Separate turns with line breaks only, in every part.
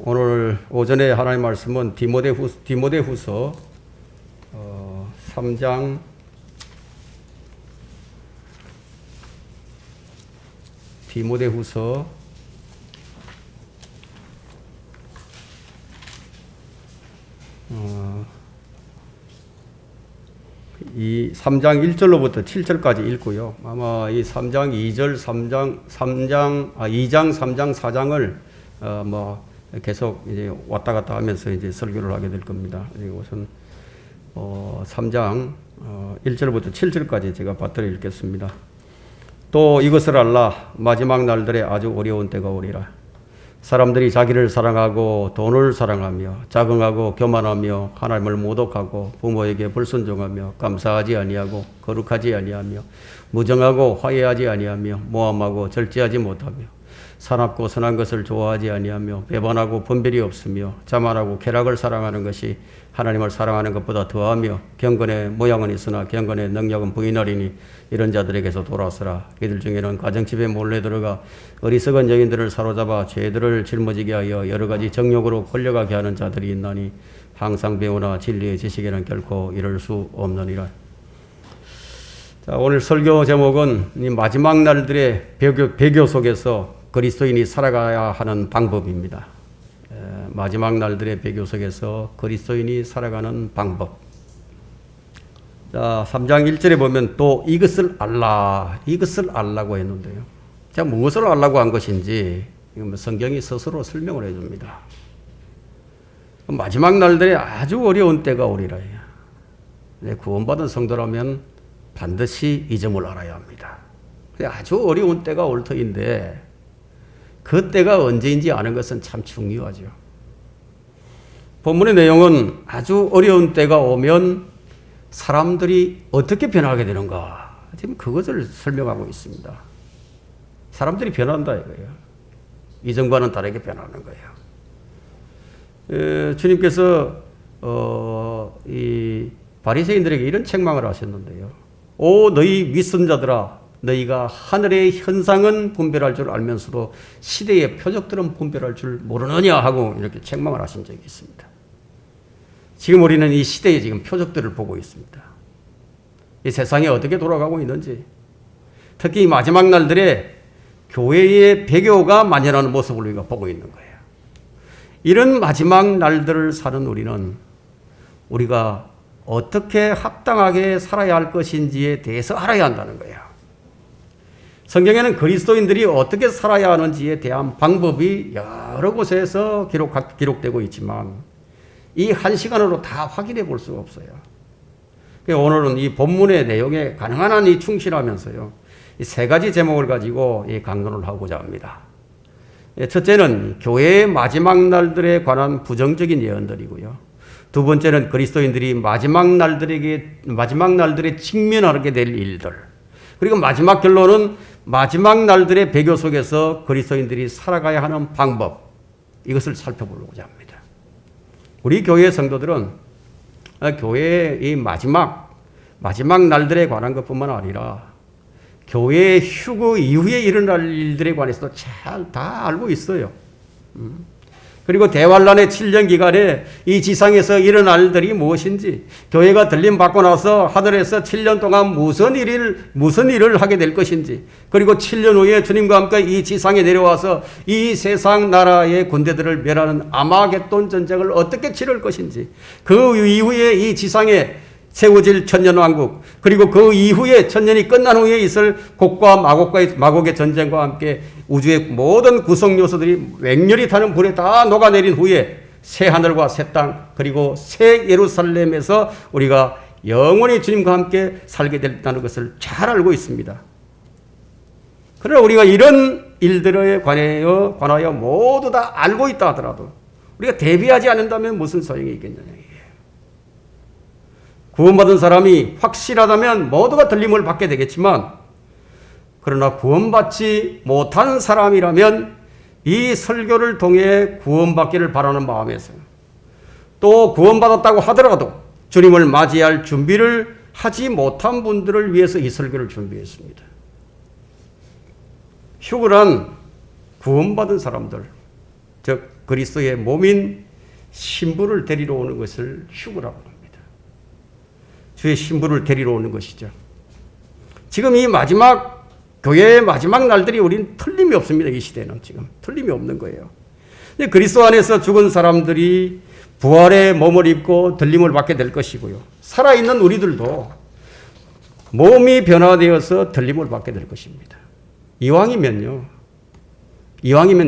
오늘 오전에 하나님 말씀은 디모데후서 3장 3장 1절로부터 7절까지 읽고요. 아마 이 3장 2절, 2장, 3장, 4장을 계속 이제 왔다 갔다 하면서 이제 설교를 하게 될 겁니다. 우선 3장 1절부터 7절까지 제가 받들어 읽겠습니다. 또 이것을 알라. 마지막 날들에 아주 어려운 때가 오리라. 사람들이 자기를 사랑하고 돈을 사랑하며 자긍하고 교만하며 하나님을 모독하고 부모에게 불순종하며 감사하지 아니하고 거룩하지 아니하며 무정하고 화해하지 아니하며 모함하고 절제하지 못하며 사납고 선한 것을 좋아하지 아니하며 배반하고 분별이 없으며 자만하고 쾌락을 사랑하는 것이 하나님을 사랑하는 것보다 더하며 경건의 모양은 있으나 경건의 능력은 부인하리니 이런 자들에게서 돌아서라. 이들 중에는 가정집에 몰래 들어가 어리석은 여인들을 사로잡아 죄들을 짊어지게 하여 여러 가지 정욕으로 끌려가게 하는 자들이 있나니 항상 배우나 진리의 지식에는 결코 이를 수 없느니라. 자, 오늘 설교 제목은 이 마지막 날들의 배교 속에서 그리스도인이 살아가야 하는 방법입니다. 마지막 날들의 배교 속에서 그리스도인이 살아가는 방법. 자, 3장 1절에 보면 또 이것을 알라고 했는데요. 자, 무엇을 알라고 한 것인지 성경이 스스로 설명을 해줍니다. 마지막 날들에 아주 어려운 때가 오리라. 구원받은 성도라면 반드시 이 점을 알아야 합니다. 아주 어려운 때가 올 터인데 그 때가 언제인지 아는 것은 참 중요하죠. 본문의 내용은 아주 어려운 때가 오면 사람들이 어떻게 변하게 되는가, 지금 그것을 설명하고 있습니다. 사람들이 변한다 이거예요. 이전과는 다르게 변하는 거예요. 주님께서 이 바리새인들에게 이런 책망을 하셨는데요. 오 너희 윗선자들아, 너희가 하늘의 현상은 분별할 줄 알면서도 시대의 표적들은 분별할 줄 모르느냐 하고 이렇게 책망을 하신 적이 있습니다. 지금 우리는 이 시대의 지금 표적들을 보고 있습니다. 이 세상이 어떻게 돌아가고 있는지, 특히 마지막 날들에 교회의 배교가 만연하는 모습을 우리가 보고 있는 거예요. 이런 마지막 날들을 사는 우리는 우리가 어떻게 합당하게 살아야 할 것인지에 대해서 알아야 한다는 거예요. 성경에는 그리스도인들이 어떻게 살아야 하는지에 대한 방법이 여러 곳에서 기록되고 있지만 이 한 시간으로 다 확인해 볼 수가 없어요. 오늘은 이 본문의 내용에 가능한 한 충실하면서요, 이 세 가지 제목을 가지고 이 강론을 하고자 합니다. 첫째는 교회의 마지막 날들에 관한 부정적인 예언들이고요. 두 번째는 그리스도인들이 마지막 날들에 직면하게 될 일들. 그리고 마지막 결론은 마지막 날들의 배교 속에서 그리스도인들이 살아가야 하는 방법, 이것을 살펴보려고자 합니다. 우리 교회 성도들은 교회의 이 마지막 날들에 관한 것뿐만 아니라 교회의 휴거 이후에 일어날 일들에 관해서도 잘 다 알고 있어요. 그리고 대환란의 7년 기간에 이 지상에서 일어날 일들이 무엇인지, 교회가 들림 받고 나서 하늘에서 7년 동안 무슨 일을 하게 될 것인지, 그리고 7년 후에 주님과 함께 이 지상에 내려와서 이 세상 나라의 군대들을 멸하는 아마겟돈 전쟁을 어떻게 치를 것인지, 그 이후에 이 지상에 세워질 천년왕국, 그리고 그 이후에 천년이 끝난 후에 있을 곡과 마곡의 전쟁과 함께 우주의 모든 구성 요소들이 맹렬히 타는 불에 다 녹아내린 후에 새 하늘과 새 땅, 그리고 새 예루살렘에서 우리가 영원히 주님과 함께 살게 된다는 것을 잘 알고 있습니다. 그러나 우리가 이런 일들에 관하여 모두 다 알고 있다 하더라도 우리가 대비하지 않는다면 무슨 소용이 있겠느냐. 구원받은 사람이 확실하다면 모두가 들림을 받게 되겠지만, 그러나 구원받지 못한 사람이라면 이 설교를 통해 구원받기를 바라는 마음에서, 또 구원받았다고 하더라도 주님을 맞이할 준비를 하지 못한 분들을 위해서 이 설교를 준비했습니다. 휴거란 구원받은 사람들, 즉 그리스도의 몸인 신부를 데리러 오는 것을 휴거라고 합니다. 주의 신부를 데리러 오는 것이죠. 지금 이 마지막 교회의 마지막 날들이 우리는 틀림이 없습니다. 이 시대는 지금 틀림이 없는 거예요. 그리스도 안에서 죽은 사람들이 부활의 몸을 입고 들림을 받게 될 것이고요. 살아있는 우리들도 몸이 변화되어서 들림을 받게 될 것입니다. 이왕이면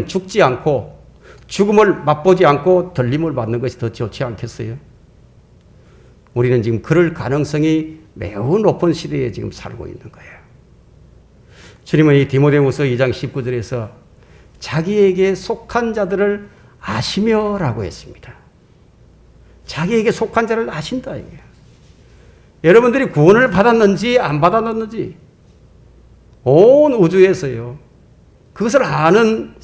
죽지 않고 죽음을 맛보지 않고 들림을 받는 것이 더 좋지 않겠어요? 우리는 지금 그럴 가능성이 매우 높은 시대에 지금 살고 있는 거예요. 주님은 이 디모데후서 2장 19절에서 자기에게 속한 자들을 아시며라고 했습니다. 자기에게 속한 자를 아신다 이게요. 여러분들이 구원을 받았는지 안 받았는지 온 우주에서요. 그것을 아는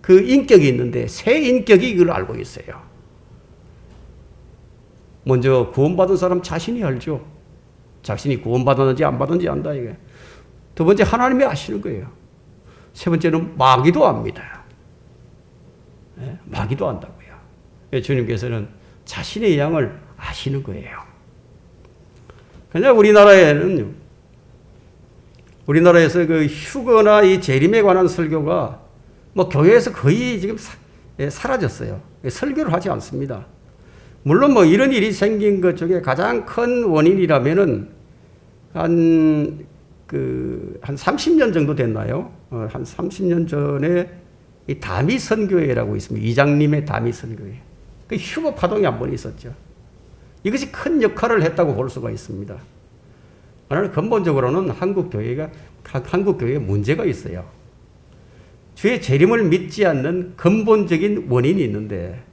그 인격이 있는데 새 인격이 이걸 알고 있어요. 먼저 구원받은 사람 자신이 알죠. 자신이 구원받았는지 안 받았는지 안다 이게. 두 번째 하나님이 아시는 거예요. 세 번째는 마귀도 압니다. 마귀도 안다고요. 주님께서는 자신의 양을 아시는 거예요. 그냥 우리나라에서 그 휴거나 이 재림에 관한 설교가 뭐 교회에서 거의 지금 사라졌어요. 설교를 하지 않습니다. 물론 뭐 이런 일이 생긴 것 중에 가장 큰 원인이라면은 한 30년 정도 됐나요? 한 30년 전에 이 다미 선교회라고 있습니다. 이장님의 다미 선교회. 그 휴거 파동이 한 번 있었죠. 이것이 큰 역할을 했다고 볼 수가 있습니다. 그러나 근본적으로는 한국 교회에 문제가 있어요. 주의 재림을 믿지 않는 근본적인 원인이 있는데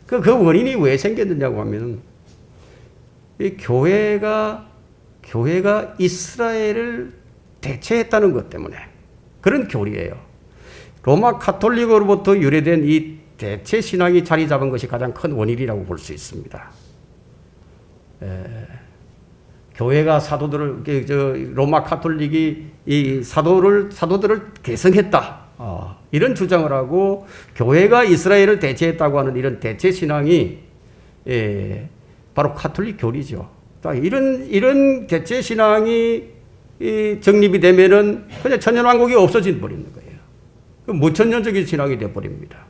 그 원인이 왜 생겼느냐고 하면 이 교회가 이스라엘을 대체했다는 것 때문에 그런 교리예요. 로마 카톨릭으로부터 유래된 이 대체 신앙이 자리 잡은 것이 가장 큰 원인이라고 볼 수 있습니다. 교회가 로마 카톨릭이 이 사도들을 계승했다. 이런 주장을 하고 교회가 이스라엘을 대체했다고 하는 이런 대체 신앙이 바로 카톨릭 교리죠. 이런 대체 신앙이 정립이 되면은 그냥 천년왕국이 없어져 버리는 거예요. 무천년적인 신앙이 되어 버립니다.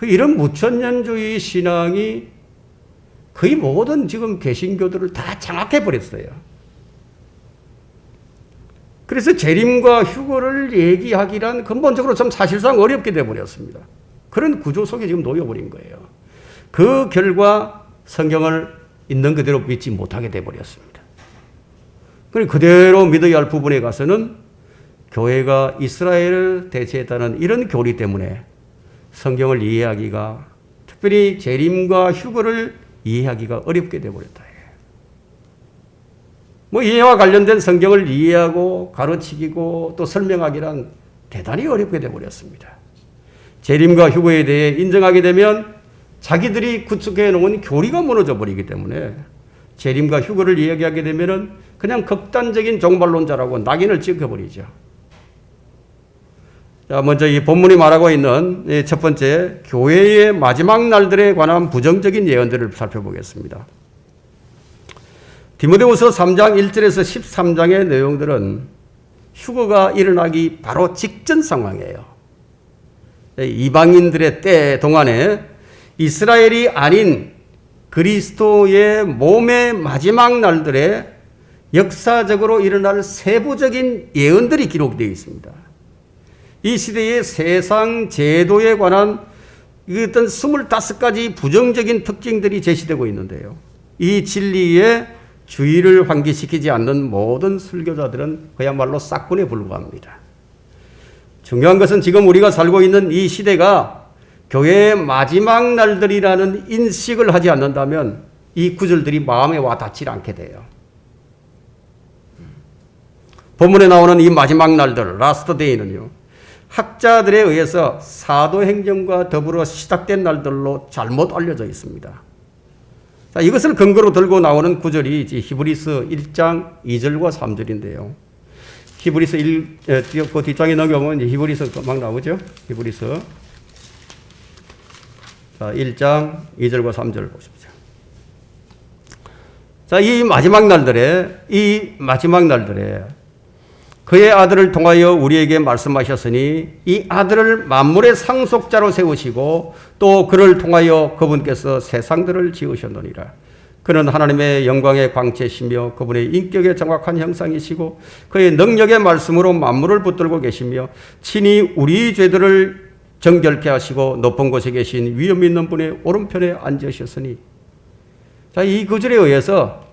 이런 무천년주의 신앙이 거의 모든 지금 개신교들을 다 장악해 버렸어요. 그래서 재림과 휴거를 얘기하기란 근본적으로 좀 사실상 어렵게 되어 버렸습니다. 그런 구조 속에 지금 놓여버린 거예요. 그 결과 성경을 있는 그대로 믿지 못하게 되어 버렸습니다. 그대로 믿어야 할 부분에 가서는 교회가 이스라엘을 대체했다는 이런 교리 때문에 성경을 이해하기가, 특별히 재림과 휴거를 이해하기가 어렵게 되어버렸다. 이해와 관련된 성경을 이해하고 가르치고 또 설명하기란 대단히 어렵게 되어버렸습니다. 재림과 휴거에 대해 인정하게 되면 자기들이 구축해 놓은 교리가 무너져 버리기 때문에 재림과 휴거를 이야기하게 되면 그냥 극단적인 종말론자라고 낙인을 찍어버리죠. 자, 먼저 이 본문이 말하고 있는 첫 번째, 교회의 마지막 날들에 관한 부정적인 예언들을 살펴보겠습니다. 디모데후서 3장 1절에서 13장의 내용들은 휴거가 일어나기 바로 직전 상황이에요. 이방인들의 때 동안에 이스라엘이 아닌 그리스도의 몸의 마지막 날들에 역사적으로 일어날 세부적인 예언들이 기록되어 있습니다. 이 시대의 세상 제도에 관한 어떤 25가지 부정적인 특징들이 제시되고 있는데요. 이 진리에 주의를 환기시키지 않는 모든 설교자들은 그야말로 싹군에 불과합니다. 중요한 것은 지금 우리가 살고 있는 이 시대가 교회의 마지막 날들이라는 인식을 하지 않는다면 이 구절들이 마음에 와 닿지 않게 돼요. 본문에 나오는 이 마지막 날들, 라스트 데이는요, 학자들에 의해서 사도행전과 더불어 시작된 날들로 잘못 알려져 있습니다. 자, 이것을 근거로 들고 나오는 구절이 히브리서 1장 2절과 3절인데요. 히브리서 그 뒷장에 넘겨보면 히브리서 막 나오죠. 히브리서 자, 1장 2절과 3절 보십시오. 자, 이 마지막 날들에 그의 아들을 통하여 우리에게 말씀하셨으니 이 아들을 만물의 상속자로 세우시고 또 그를 통하여 그분께서 세상들을 지으셨느니라. 그는 하나님의 영광의 광채시며 그분의 인격의 정확한 형상이시고 그의 능력의 말씀으로 만물을 붙들고 계시며 친히 우리 죄들을 정결케 하시고 높은 곳에 계신 위엄 있는 분의 오른편에 앉으셨으니. 자, 이 구절에 의해서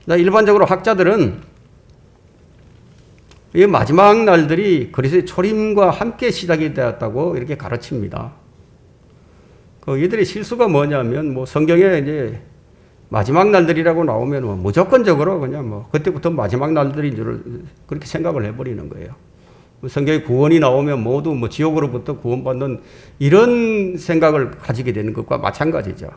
일반적으로 학자들은 이 마지막 날들이 그리스도의 초림과 함께 시작이 되었다고 이렇게 가르칩니다. 이들의 실수가 뭐냐면 성경에 이제 마지막 날들이라고 나오면 무조건적으로 그냥 그때부터 마지막 날들인 줄 그렇게 생각을 해버리는 거예요. 성경에 구원이 나오면 모두 지옥으로부터 구원받는 이런 생각을 가지게 되는 것과 마찬가지죠.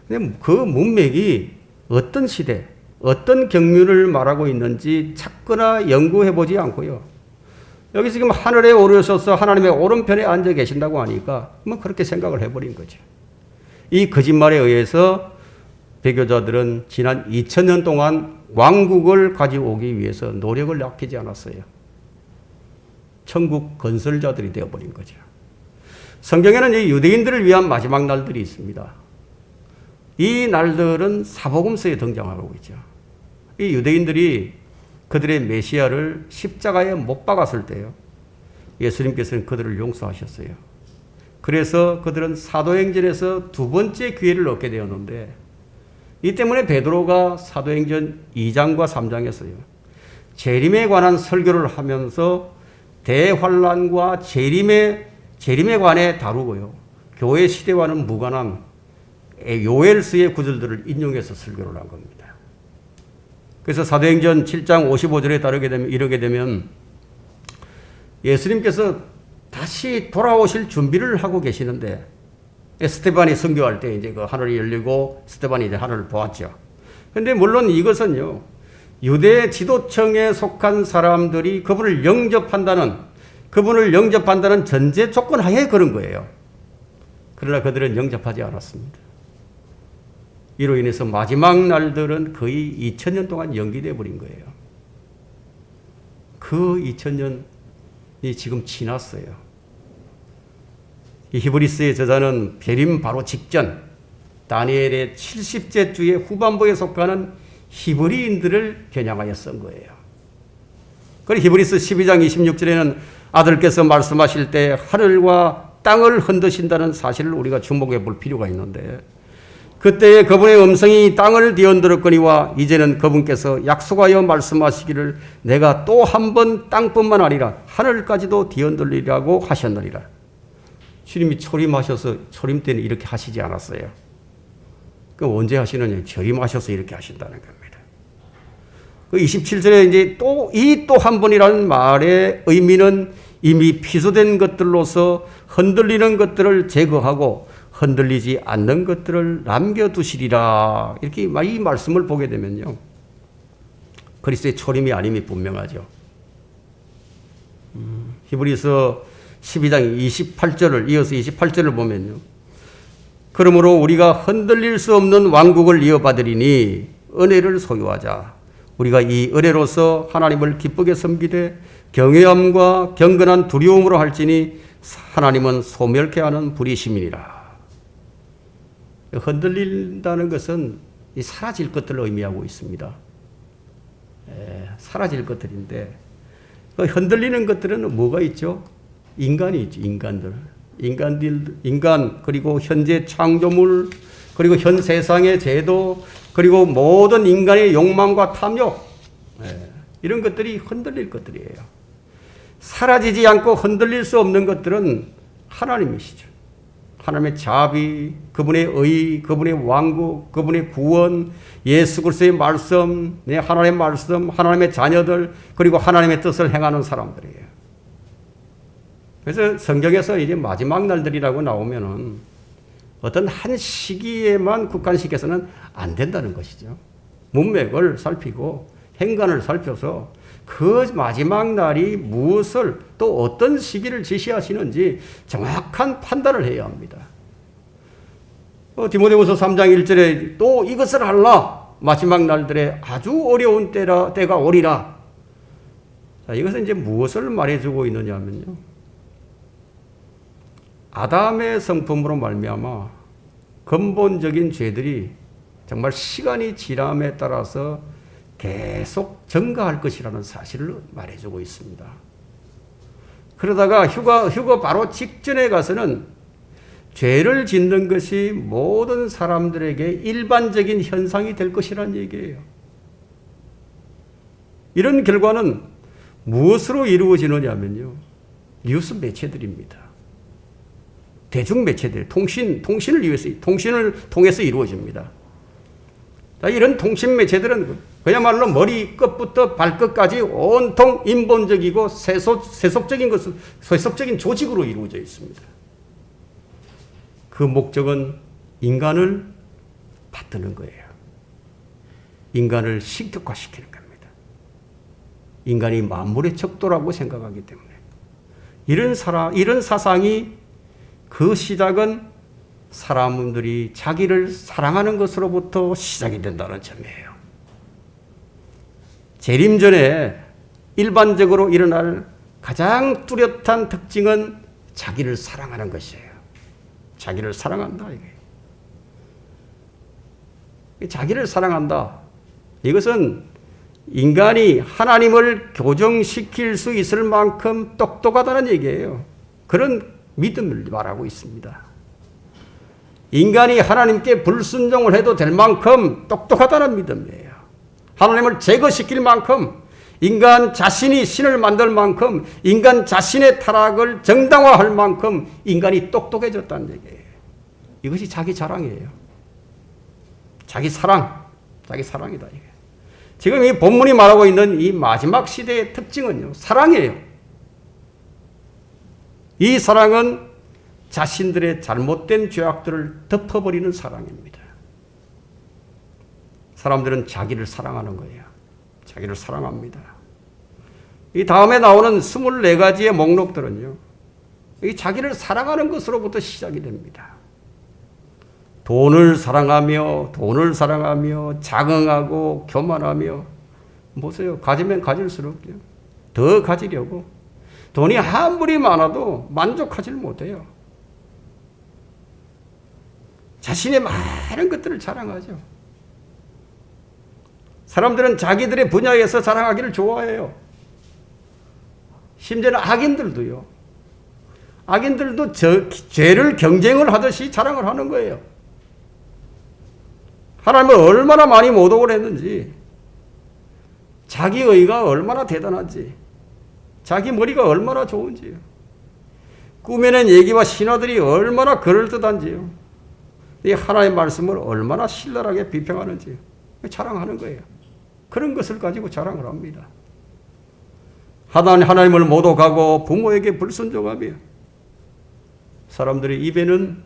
근데 그 문맥이 어떤 시대, 어떤 경륜을 말하고 있는지 찾거나 연구해보지 않고요. 여기 지금 하늘에 오르셔서 하나님의 오른편에 앉아 계신다고 하니까 그렇게 생각을 해버린 거죠. 이 거짓말에 의해서 배교자들은 지난 2000년 동안 왕국을 가져오기 위해서 노력을 아끼지 않았어요. 천국 건설자들이 되어버린 거죠. 성경에는 이 유대인들을 위한 마지막 날들이 있습니다. 이 날들은 사복음서에 등장하고 있죠. 이 유대인들이 그들의 메시아를 십자가에 못 박았을 때요, 예수님께서는 그들을 용서하셨어요. 그래서 그들은 사도행전에서 두 번째 기회를 얻게 되었는데, 이 때문에 베드로가 사도행전 2장과 3장에서요, 재림에 관한 설교를 하면서 대환란과 재림에 관해 다루고요, 교회 시대와는 무관한 요엘서의 구절들을 인용해서 설교를 한 겁니다. 그래서 사도행전 7장 55절에 이르게 되면 예수님께서 다시 돌아오실 준비를 하고 계시는데, 스데반이 선교할 때 이제 그 하늘이 열리고 스데반이 이제 하늘을 보았죠. 그런데 물론 이것은요, 유대 지도층에 속한 사람들이 그분을 영접한다는 전제 조건 하에 그런 거예요. 그러나 그들은 영접하지 않았습니다. 이로 인해서 마지막 날들은 거의 2000년 동안 연기되어 버린 거예요. 그 2000년이 지금 지났어요. 이 히브리스의 저자는 배림 바로 직전 다니엘의 70째 주의 후반부에 속하는 히브리인들을 겨냥하여 쓴 거예요. 그리고 히브리스 12장 26절에는 아들께서 말씀하실 때 하늘과 땅을 흔드신다는 사실을 우리가 주목해 볼 필요가 있는데, 그때에 그분의 음성이 땅을 뒤흔들었거니와 이제는 그분께서 약속하여 말씀하시기를 내가 또 한 번 땅뿐만 아니라 하늘까지도 뒤흔들리라고 하셨느니라. 주님이 초림하셔서 초림 때는 이렇게 하시지 않았어요. 그럼 언제 하시느냐? 재림하셔서 이렇게 하신다는 겁니다. 그 27절에 이제 또 한 번이라는 말의 의미는 이미 피소된 것들로서 흔들리는 것들을 제거하고 흔들리지 않는 것들을 남겨두시리라. 이렇게 이 말씀을 보게 되면요, 그리스도의 초림이 아님이 분명하죠. 히브리서 12장 28절을 이어서 28절을 보면요, 그러므로 우리가 흔들릴 수 없는 왕국을 이어받으리니 은혜를 소유하자. 우리가 이 은혜로서 하나님을 기쁘게 섬기되 경외함과 경건한 두려움으로 할지니 하나님은 소멸케 하는 불의심이니라. 흔들린다는 것은 사라질 것들을 의미하고 있습니다. 사라질 것들인데, 흔들리는 것들은 뭐가 있죠? 인간이 있죠. 인간, 그리고 현재 창조물, 그리고 현 세상의 제도, 그리고 모든 인간의 욕망과 탐욕, 이런 것들이 흔들릴 것들이에요. 사라지지 않고 흔들릴 수 없는 것들은 하나님이시죠. 하나님의 자비, 그분의 의, 그분의 왕국, 그분의 구원, 예수 그리스도의 말씀, 하나님의 말씀, 하나님의 자녀들, 그리고 하나님의 뜻을 행하는 사람들이에요. 그래서 성경에서 이제 마지막 날들이라고 나오면은 어떤 한 시기에만 국한시켜서는 안 된다는 것이죠. 문맥을 살피고 행간을 살펴서 그 마지막 날이 무엇을 또 어떤 시기를 지시하시는지 정확한 판단을 해야 합니다. 디모데후서 3장 1절에 또 이것을 하라. 마지막 날들에 아주 어려운 때가 오리라. 자, 이것은 이제 무엇을 말해주고 있느냐 하면요. 아담의 성품으로 말미암아 근본적인 죄들이 정말 시간이 지남에 따라서 계속 증가할 것이라는 사실을 말해주고 있습니다. 그러다가 휴거 바로 직전에 가서는 죄를 짓는 것이 모든 사람들에게 일반적인 현상이 될 것이라는 얘기예요. 이런 결과는 무엇으로 이루어지느냐면요. 뉴스 매체들입니다. 대중 매체들, 통신을 통해서 이루어집니다. 이런 통신 매체들은 그야말로 머리 끝부터 발끝까지 온통 인본적이고 세속적인 조직으로 이루어져 있습니다. 그 목적은 인간을 받드는 거예요. 인간을 신격화시키는 겁니다. 인간이 만물의 척도라고 생각하기 때문에 이런 사상이 그 시작은 사람들이 자기를 사랑하는 것으로부터 시작이 된다는 점이에요. 재림 전에 일반적으로 일어날 가장 뚜렷한 특징은 자기를 사랑하는 것이에요. 자기를 사랑한다. 이게. 자기를 사랑한다. 이것은 인간이 하나님을 교정시킬 수 있을 만큼 똑똑하다는 얘기예요. 그런 믿음을 말하고 있습니다. 인간이 하나님께 불순종을 해도 될 만큼 똑똑하다는 믿음이에요. 하나님을 제거시킬 만큼, 인간 자신이 신을 만들 만큼, 인간 자신의 타락을 정당화할 만큼 인간이 똑똑해졌다는 얘기예요. 이것이 자기 자랑이에요. 자기 사랑이다. 이게. 지금 이 본문이 말하고 있는 이 마지막 시대의 특징은요, 사랑이에요. 이 사랑은 자신들의 잘못된 죄악들을 덮어버리는 사랑입니다. 사람들은 자기를 사랑하는 거예요. 자기를 사랑합니다. 이 다음에 나오는 24가지의 목록들은요, 이 자기를 사랑하는 것으로부터 시작이 됩니다. 돈을 사랑하며, 자긍하고, 교만하며, 보세요. 가지면 가질수록요, 더 가지려고. 돈이 아무리 많아도 만족하지 못해요. 자신의 많은 것들을 자랑하죠. 사람들은 자기들의 분야에서 자랑하기를 좋아해요. 심지어는 악인들도요. 악인들도 죄를 경쟁을 하듯이 자랑을 하는 거예요. 하나님을 얼마나 많이 모독을 했는지, 자기 의가 얼마나 대단한지, 자기 머리가 얼마나 좋은지요. 꾸며낸 얘기와 신화들이 얼마나 그럴듯한지요. 이 하나님의 말씀을 얼마나 신랄하게 비평하는지 자랑하는 거예요. 그런 것을 가지고 자랑을 합니다. 하나님을 모독하고 부모에게 불순종하며 사람들의 입에는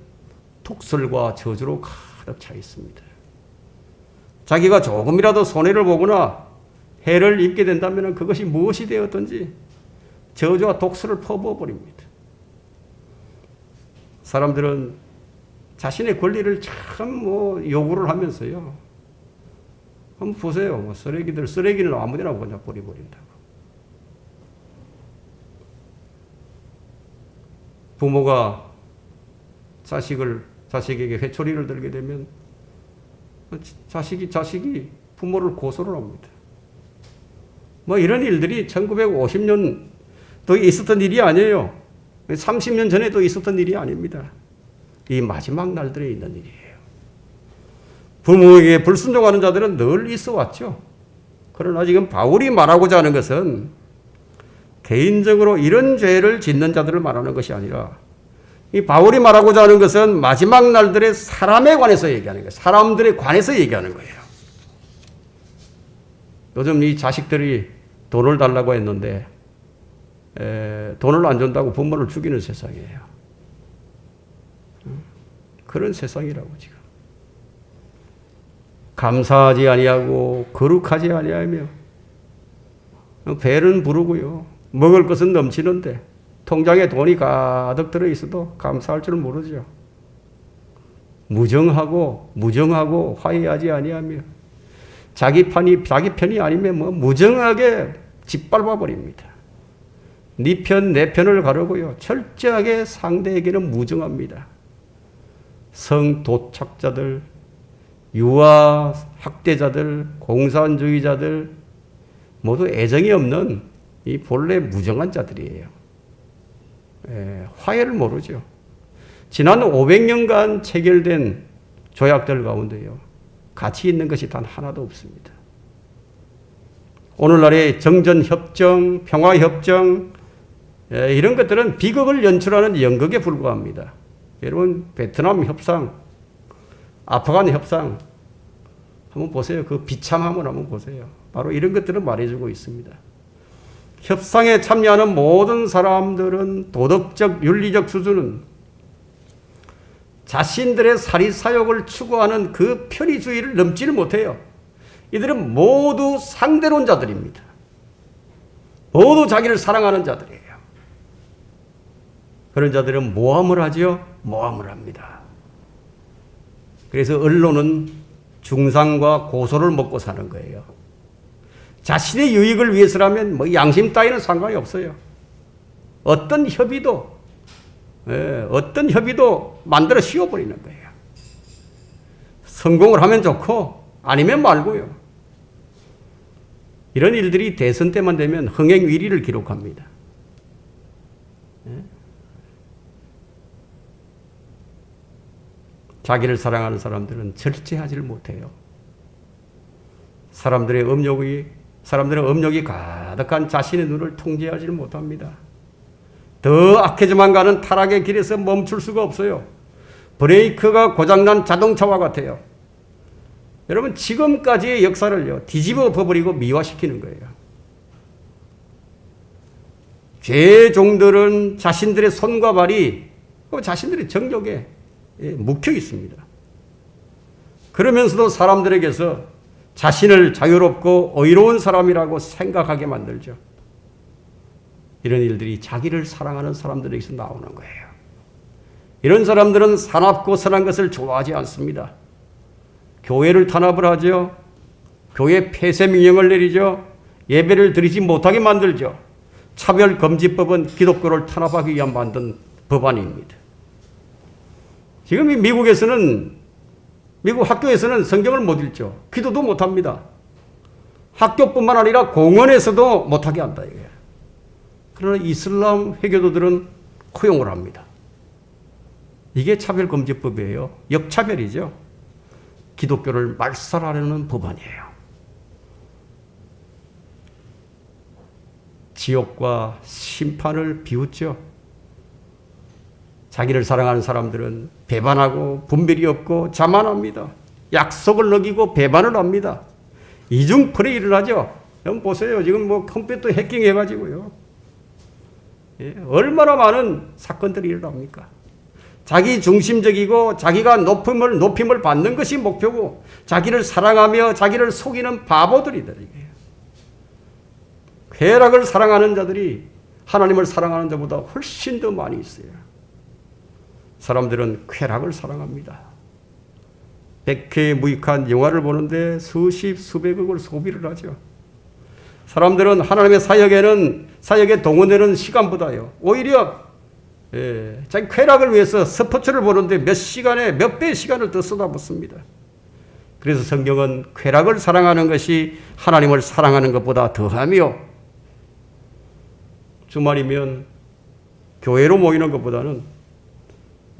독설과 저주로 가득 차 있습니다. 자기가 조금이라도 손해를 보거나 해를 입게 된다면 그것이 무엇이 되었든지 저주와 독설을 퍼부어버립니다. 사람들은 자신의 권리를 참 요구를 하면서요. 한번 보세요. 쓰레기는 아무데나 그냥 버려버린다고. 부모가 자식에게 회초리를 들게 되면 자식이 부모를 고소를 합니다. 이런 일들이 1950년도 있었던 일이 아니에요. 30년 전에도 있었던 일이 아닙니다. 이 마지막 날들에 있는 일이에요. 부모에게 불순종하는 자들은 늘 있어 왔죠. 그러나 지금 바울이 말하고자 하는 것은 개인적으로 이런 죄를 짓는 자들을 말하는 것이 아니라, 이 바울이 말하고자 하는 것은 마지막 날들의 사람에 관해서 얘기하는 거예요. 사람들에 관해서 얘기하는 거예요. 요즘 이 자식들이 돈을 달라고 했는데 돈을 안 준다고 부모를 죽이는 세상이에요. 그런 세상이라고 지금. 감사하지 아니하고 거룩하지 아니하며 배는 부르고요. 먹을 것은 넘치는데 통장에 돈이 가득 들어 있어도 감사할 줄 모르죠. 무정하고 화해하지 아니하며 자기 편이 아니면 뭐 무정하게 짓밟아 버립니다. 네 편, 내 편을 가르고요. 철저하게 상대에게는 무정합니다. 성도착자들, 유아 학대자들, 공산주의자들 모두 애정이 없는 이 본래 무정한 자들이에요. 화해를 모르죠. 지난 500년간 체결된 조약들 가운데요. 가치 있는 것이 단 하나도 없습니다. 오늘날의 정전협정, 평화협정 이런 것들은 비극을 연출하는 연극에 불과합니다. 여러분 베트남 협상, 아프간 협상 한번 보세요. 그 비참함을 한번 보세요. 바로 이런 것들을 말해주고 있습니다. 협상에 참여하는 모든 사람들은 도덕적, 윤리적 수준은 자신들의 사리사욕을 추구하는 그 편의주의를 넘지를 못해요. 이들은 모두 상대론자들입니다. 모두 자기를 사랑하는 자들이에요. 그런 자들은 모함을 하죠. 모함을 합니다. 그래서 언론은 중상과 고소를 먹고 사는 거예요. 자신의 유익을 위해서라면 뭐 양심 따위는 상관이 없어요. 어떤 협의도 만들어 씌워버리는 거예요. 성공을 하면 좋고 아니면 말고요. 이런 일들이 대선 때만 되면 흥행위리를 기록합니다. 자기를 사랑하는 사람들은 절제하지를 못해요. 사람들의 업력이 가득한 자신의 눈을 통제하지를 못합니다. 더 악해져만 가는 타락의 길에서 멈출 수가 없어요. 브레이크가 고장난 자동차와 같아요. 여러분 지금까지의 역사를요 뒤집어 버리고 미화시키는 거예요. 죄종들은 자신들의 손과 발이 자신들의 정욕에 묵혀 있습니다. 그러면서도 사람들에게서 자신을 자유롭고 의로운 사람이라고 생각하게 만들죠. 이런 일들이 자기를 사랑하는 사람들에게서 나오는 거예요. 이런 사람들은 사납고 선한 것을 좋아하지 않습니다. 교회를 탄압을 하죠. 교회 폐쇄 명령을 내리죠. 예배를 드리지 못하게 만들죠. 차별금지법은 기독교를 탄압하기 위한 만든 법안입니다. 지금 이 미국 학교에서는 성경을 못 읽죠. 기도도 못합니다. 학교뿐만 아니라 공원에서도 못하게 한다 이거예요. 그러나 이슬람 회교도들은 허용을 합니다. 이게 차별금지법이에요. 역차별이죠. 기독교를 말살하려는 법안이에요. 지옥과 심판을 비웃죠. 자기를 사랑하는 사람들은 배반하고 분별이 없고 자만합니다. 약속을 어기고 배반을 합니다. 이중 플레이를 하죠. 여러분 보세요. 지금 뭐 컴퓨터 해킹해가지고요. 얼마나 많은 사건들이 일어납니까? 자기 중심적이고 자기가 높임을 받는 것이 목표고 자기를 사랑하며 자기를 속이는 바보들이다. 이게. 쾌락을 사랑하는 자들이 하나님을 사랑하는 자보다 훨씬 더 많이 있어요. 사람들은 쾌락을 사랑합니다. 100회 무익한 영화를 보는데 수백억을 소비를 하죠. 사람들은 하나님의 사역에 동원되는 시간보다요. 오히려 자기 쾌락을 위해서 스포츠를 보는데 몇 배의 시간을 더 쏟아붓습니다. 그래서 성경은 쾌락을 사랑하는 것이 하나님을 사랑하는 것보다 더하며 주말이면 교회로 모이는 것보다는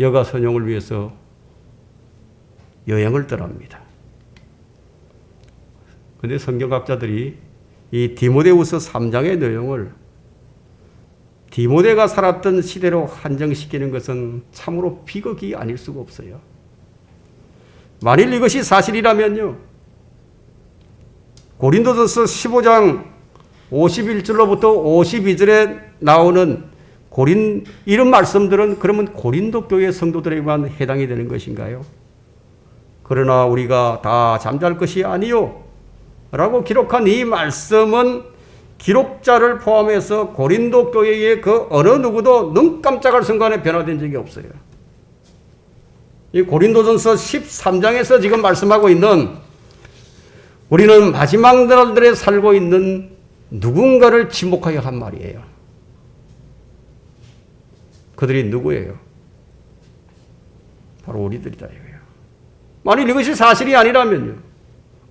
여가 선용을 위해서 여행을 떠납니다. 그런데 성경학자들이 이 디모데후서 3장의 내용을 디모데가 살았던 시대로 한정시키는 것은 참으로 비극이 아닐 수가 없어요. 만일 이것이 사실이라면요. 고린도전서 15장 51절로부터 52절에 나오는 이런 말씀들은 그러면 고린도 교회 성도들에게만 해당이 되는 것인가요? 그러나 우리가 다 잠잘 것이 아니요 라고 기록한 이 말씀은 기록자를 포함해서 고린도 교회의 그 어느 누구도 눈 깜짝할 순간에 변화된 적이 없어요. 이 고린도전서 13장에서 지금 말씀하고 있는 우리는 마지막 날들에 살고 있는 누군가를 지목하여 한 말이에요. 그들이 누구예요? 바로 우리들이다 이거예요. 만일 이것이 사실이 아니라면요,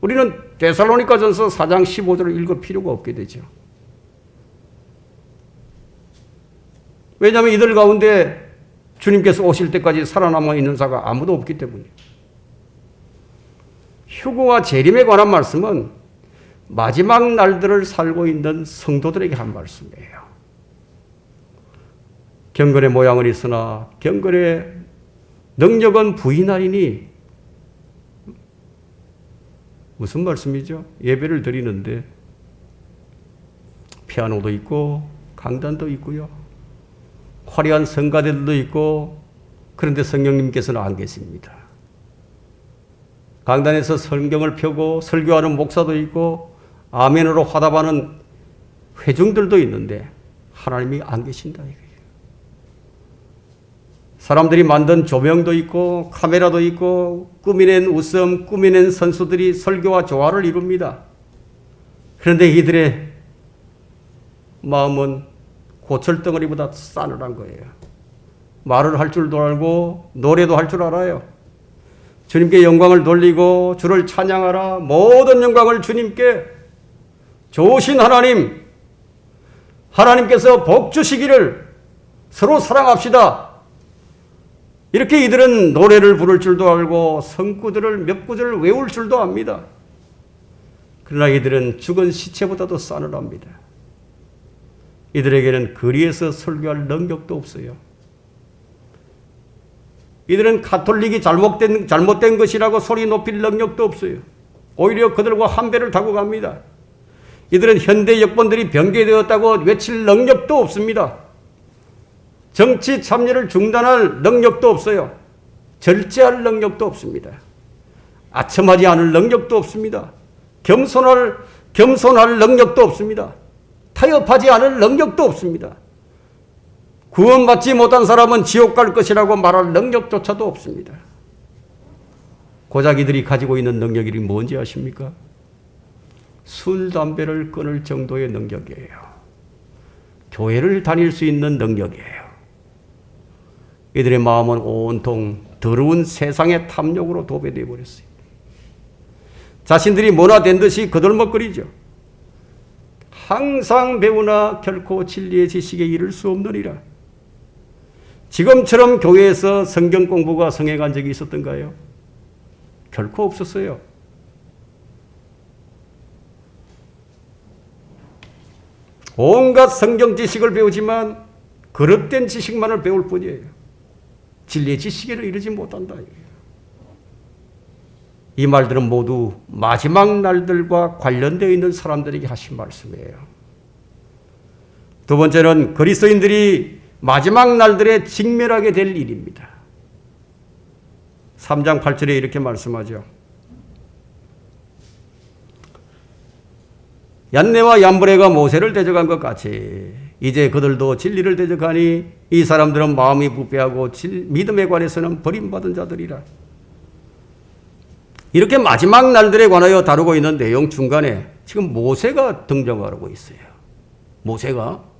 우리는 데살로니가전서 4장 15절을 읽을 필요가 없게 되죠. 왜냐하면 이들 가운데 주님께서 오실 때까지 살아남아 있는 자가 아무도 없기 때문이에요. 휴거와 재림에 관한 말씀은 마지막 날들을 살고 있는 성도들에게 한 말씀이에요. 경건의 모양은 있으나 경건의 능력은 부인하리니, 무슨 말씀이죠? 예배를 드리는데 피아노도 있고 강단도 있고요, 화려한 성가대들도 있고, 그런데 성령님께서는 안 계십니다. 강단에서 성경을 펴고 설교하는 목사도 있고 아멘으로 화답하는 회중들도 있는데 하나님이 안 계신다 이거예요. 사람들이 만든 조명도 있고 카메라도 있고 꾸미낸 웃음, 꾸미낸 선수들이 설교와 조화를 이룹니다. 그런데 이들의 마음은 고철덩어리보다 싸늘한 거예요. 말을 할 줄도 알고 노래도 할 줄 알아요. 주님께 영광을 돌리고 주를 찬양하라, 모든 영광을 주님께, 좋으신 하나님, 하나님께서 복 주시기를, 서로 사랑합시다. 이렇게 이들은 노래를 부를 줄도 알고 성구들을 몇 구절 외울 줄도 압니다. 그러나 이들은 죽은 시체보다도 싸늘합니다. 이들에게는 거리에서 설교할 능력도 없어요. 이들은 가톨릭이 잘못된 것이라고 소리 높일 능력도 없어요. 오히려 그들과 한 배를 타고 갑니다. 이들은 현대 여건들이 변개되었다고 외칠 능력도 없습니다. 정치 참여를 중단할 능력도 없어요. 절제할 능력도 없습니다. 아첨하지 않을 능력도 없습니다. 겸손할 능력도 없습니다. 타협하지 않을 능력도 없습니다. 구원받지 못한 사람은 지옥 갈 것이라고 말할 능력조차도 없습니다. 고작 이들이 가지고 있는 능력이 뭔지 아십니까? 술, 담배를 끊을 정도의 능력이에요. 교회를 다닐 수 있는 능력이에요. 이들의 마음은 온통 더러운 세상의 탐욕으로 도배되어 버렸어요. 자신들이 뭐나 된 듯이 거들먹거리죠. 항상 배우나 결코 진리의 지식에 이를 수 없느니라. 지금처럼 교회에서 성경 공부가 성행한 적이 있었던가요? 결코 없었어요. 온갖 성경 지식을 배우지만 그릇된 지식만을 배울 뿐이에요. 진리의 지식에는 이르지 못한다. 이 말들은 모두 마지막 날들과 관련되어 있는 사람들에게 하신 말씀이에요. 두 번째는 그리스도인들이 마지막 날들에 직면하게 될 일입니다. 3장 8절에 이렇게 말씀하죠. 얀네와 얀브레가 모세를 대적한 것 같이 이제 그들도 진리를 대적하니 이 사람들은 마음이 부패하고 믿음에 관해서는 버림받은 자들이라. 이렇게 마지막 날들에 관하여 다루고 있는 내용 중간에 지금 모세가 등장하고 있어요. 모세가.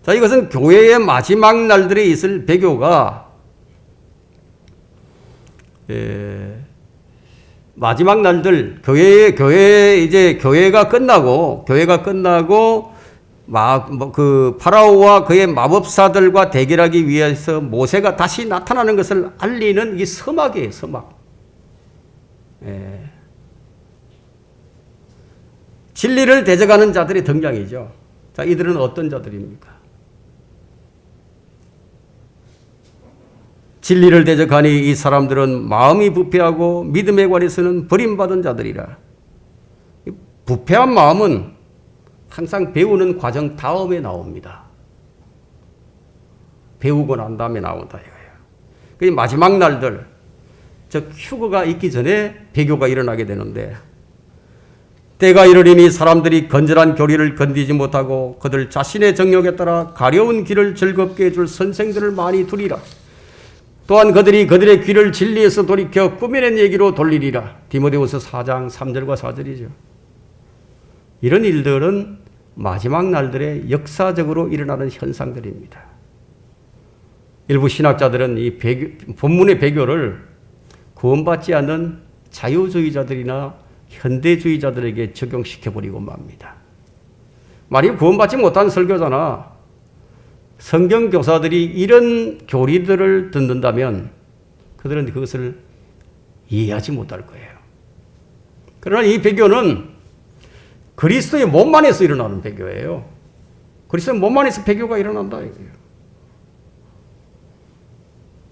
자, 이것은 교회의 마지막 날들에 있을 배교가 마지막 날들 교회가 끝나고 그 파라오와 그의 마법사들과 대결하기 위해서 모세가 다시 나타나는 것을 알리는 이 서막이에요. 서막. 진리를 대적하는 자들의 등장이죠. 자, 이들은 어떤 자들입니까? 진리를 대적하니 이 사람들은 마음이 부패하고 믿음에 관해서는 버림받은 자들이라. 부패한 마음은 항상 배우는 과정 다음에 나옵니다. 배우고 난 다음에 나온다 이거예요. 그 마지막 날들, 즉 휴거가 있기 전에 배교가 일어나게 되는데, 때가 이르리니 사람들이 건전한 교리를 건디지 못하고 그들 자신의 정욕에 따라 가려운 길을 즐겁게 해줄 선생들을 많이 두리라. 또한 그들이 그들의 귀를 진리에서 돌이켜 꾸며낸 얘기로 돌리리라. 디모데후서 4장 3절과 4절이죠. 이런 일들은 마지막 날들에 역사적으로 일어나는 현상들입니다. 일부 신학자들은 이 본문의 배교를 구원받지 않는 자유주의자들이나 현대주의자들에게 적용시켜버리고 맙니다. 만약 구원받지 못한 설교자나 성경교사들이 이런 교리들을 듣는다면 그들은 그것을 이해하지 못할 거예요. 그러나 이 배교는 그리스도의 몸 안에서 일어나는 배교예요. 그리스도의 몸 안에서 배교가 일어난다 이거예요.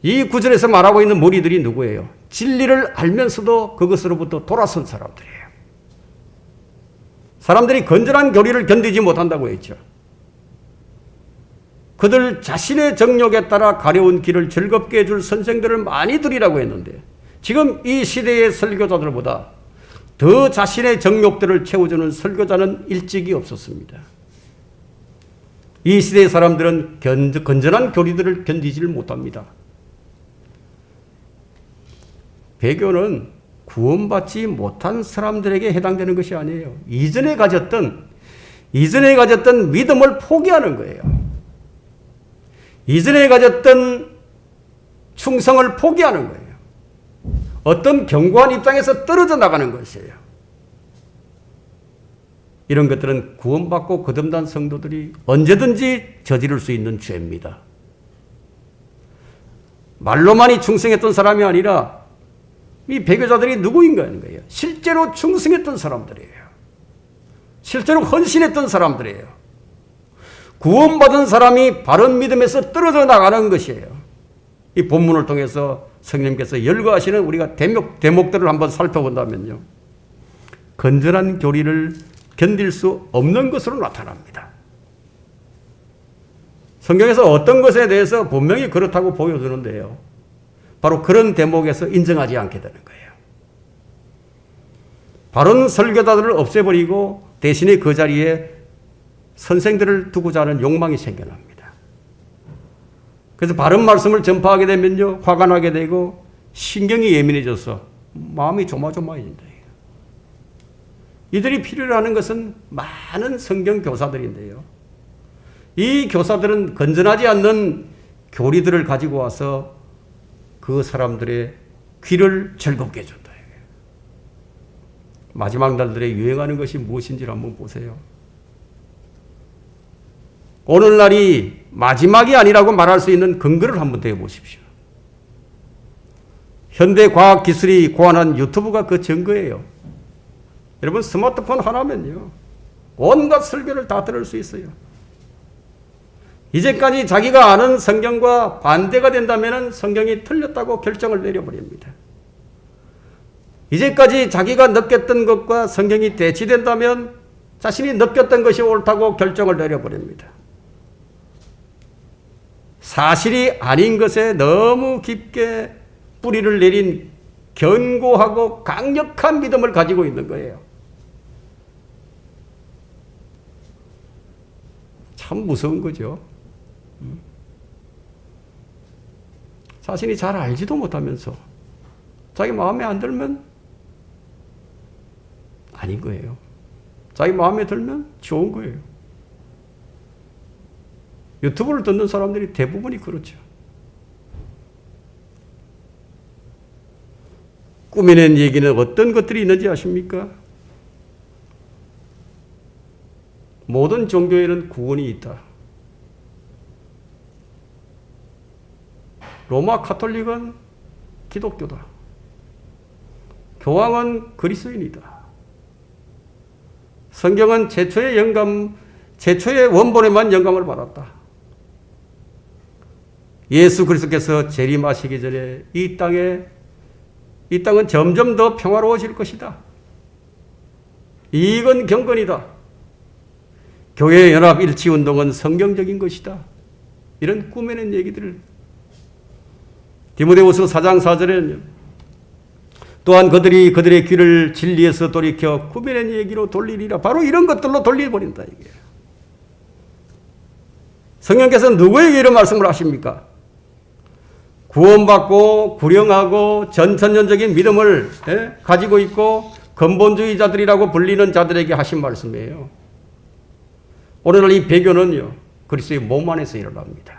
이 구절에서 말하고 있는 무리들이 누구예요? 진리를 알면서도 그것으로부터 돌아선 사람들이에요. 사람들이 건전한 교리를 견디지 못한다고 했죠. 그들 자신의 정욕에 따라 가려운 길을 즐겁게 해줄 선생들을 많이 들이라고 했는데 지금 이 시대의 설교자들보다 더 자신의 정욕들을 채워주는 설교자는 일찍이 없었습니다. 이 시대의 사람들은 건전한 교리들을 견디지를 못합니다. 배교는 구원받지 못한 사람들에게 해당되는 것이 아니에요. 이전에 가졌던 믿음을 포기하는 거예요. 이전에 가졌던 충성을 포기하는 거예요. 어떤 견고한 입장에서 떨어져 나가는 것이에요. 이런 것들은 구원받고 거듭난 성도들이 언제든지 저지를 수 있는 죄입니다. 말로만이 충성했던 사람이 아니라 이 배교자들이 누구인가 하는 거예요. 실제로 충성했던 사람들이에요. 실제로 헌신했던 사람들이에요. 구원받은 사람이 바른 믿음에서 떨어져 나가는 것이에요. 이 본문을 통해서 성령님께서 열거하시는 우리가 대목들을 한번 살펴본다면요. 건전한 교리를 견딜 수 없는 것으로 나타납니다. 성경에서 어떤 것에 대해서 분명히 그렇다고 보여주는데요. 바로 그런 대목에서 인정하지 않게 되는 거예요. 바른 설교자들을 없애버리고 대신에 그 자리에 선생들을 두고자 하는 욕망이 생겨납니다. 그래서 바른 말씀을 전파하게 되면요. 화가 나게 되고 신경이 예민해져서 마음이 조마조마해진다. 이들이 필요로 하는 것은 많은 성경 교사들인데요. 이 교사들은 건전하지 않는 교리들을 가지고 와서 그 사람들의 귀를 즐겁게 해준다. 마지막 날들에 유행하는 것이 무엇인지를 한번 보세요. 오늘날이 마지막이 아니라고 말할 수 있는 근거를 한번 대보십시오. 현대 과학 기술이 고안한 유튜브가 그 증거예요. 여러분 스마트폰 하나면요. 온갖 설교를 다 들을 수 있어요. 이제까지 자기가 아는 성경과 반대가 된다면 성경이 틀렸다고 결정을 내려버립니다. 이제까지 자기가 느꼈던 것과 성경이 대치된다면 자신이 느꼈던 것이 옳다고 결정을 내려버립니다. 사실이 아닌 것에 너무 깊게 뿌리를 내린 견고하고 강력한 믿음을 가지고 있는 거예요. 참 무서운 거죠. 자신이 잘 알지도 못하면서 자기 마음에 안 들면 아닌 거예요. 자기 마음에 들면 좋은 거예요. 유튜브를 듣는 사람들이 대부분이 그렇죠. 꾸며낸 얘기는 어떤 것들이 있는지 아십니까? 모든 종교에는 구원이 있다. 로마 카톨릭은 기독교다. 교황은 그리스도인이다. 성경은 최초의 원본에만 영감을 받았다. 예수 그리스도께서 재림하시기 전에 이 땅은 점점 더 평화로워질 것이다. 이건 경건이다. 교회 연합 일치 운동은 성경적인 것이다. 이런 꾸며낸 얘기들을 디모데후서 4장 4절에는 또한 그들이 그들의 귀를 진리에서 돌이켜 꾸며낸 얘기로 돌리리라. 바로 이런 것들로 돌려버린다 이게. 성령께서는 누구에게 이런 말씀을 하십니까? 구원받고 구령하고 전천년적인 믿음을 가지고 있고 근본주의자들이라고 불리는 자들에게 하신 말씀이에요. 오늘날 이 배교는요, 그리스도의 몸 안에서 일어납니다.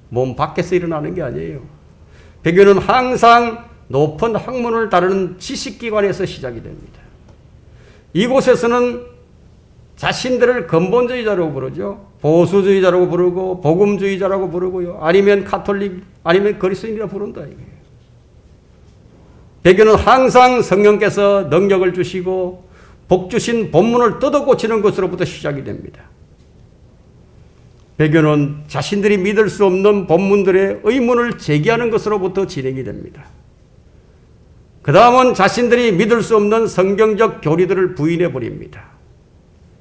몸 밖에서 일어나는 게 아니에요. 배교는 항상 높은 학문을 다루는 지식기관에서 시작이 됩니다. 이곳에서는 자신들을 근본주의자라고 부르죠. 보수주의자라고 부르고 복음주의자라고 부르고요. 아니면 카톨릭, 아니면 그리스도인이라 부른다 이거예요. 배교는 항상 성령께서 능력을 주시고 복 주신 본문을 뜯어 고치는 것으로부터 시작이 됩니다. 배교는 자신들이 믿을 수 없는 본문들의 의문을 제기하는 것으로부터 진행이 됩니다. 그 다음은 자신들이 믿을 수 없는 성경적 교리들을 부인해 버립니다.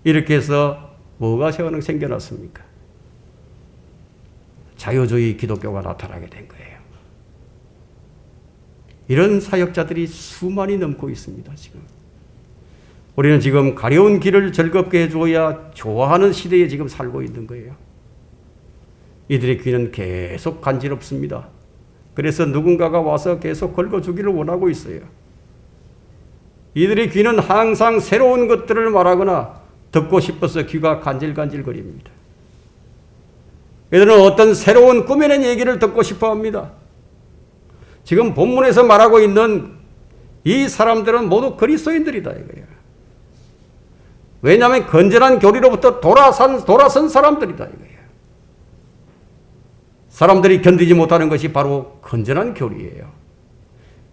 이렇게 해서 뭐가 생겨났습니까? 자유주의 기독교가 나타나게 된 거예요. 이런 사역자들이 수만이 넘고 있습니다. 지금 우리는 지금 가려운 길을 즐겁게 해주어야 좋아하는 시대에 지금 살고 있는 거예요. 이들의 귀는 계속 간지럽습니다. 그래서 누군가가 와서 계속 긁어주기를 원하고 있어요. 이들의 귀는 항상 새로운 것들을 말하거나 듣고 싶어서 귀가 간질간질거립니다. 이들은 어떤 새로운 꾸며낸 얘기를 듣고 싶어 합니다. 지금 본문에서 말하고 있는 이 사람들은 모두 그리스도인들이다 이거예요. 왜냐하면 건전한 교리로부터 돌아선 사람들이다 이거예요. 사람들이 견디지 못하는 것이 바로 건전한 교리예요.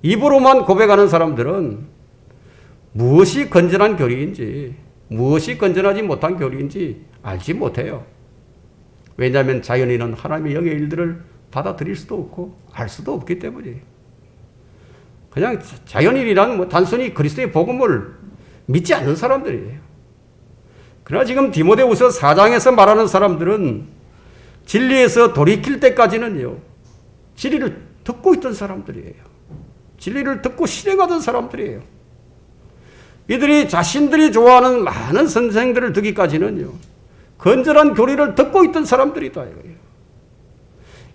입으로만 고백하는 사람들은 무엇이 건전한 교리인지, 무엇이 건전하지 못한 교리인지 알지 못해요. 왜냐하면 자연인은 하나님의 영의 일들을 받아들일 수도 없고 알 수도 없기 때문이에요. 그냥 자연인이란 단순히 그리스도의 복음을 믿지 않는 사람들이에요. 그러나 지금 디모데후서 4장에서 말하는 사람들은 진리에서 돌이킬 때까지는요, 진리를 듣고 있던 사람들이에요. 진리를 듣고 실행하던 사람들이에요. 이들이 자신들이 좋아하는 많은 선생들을 듣기까지는요, 건전한 교리를 듣고 있던 사람들이다 이거예요.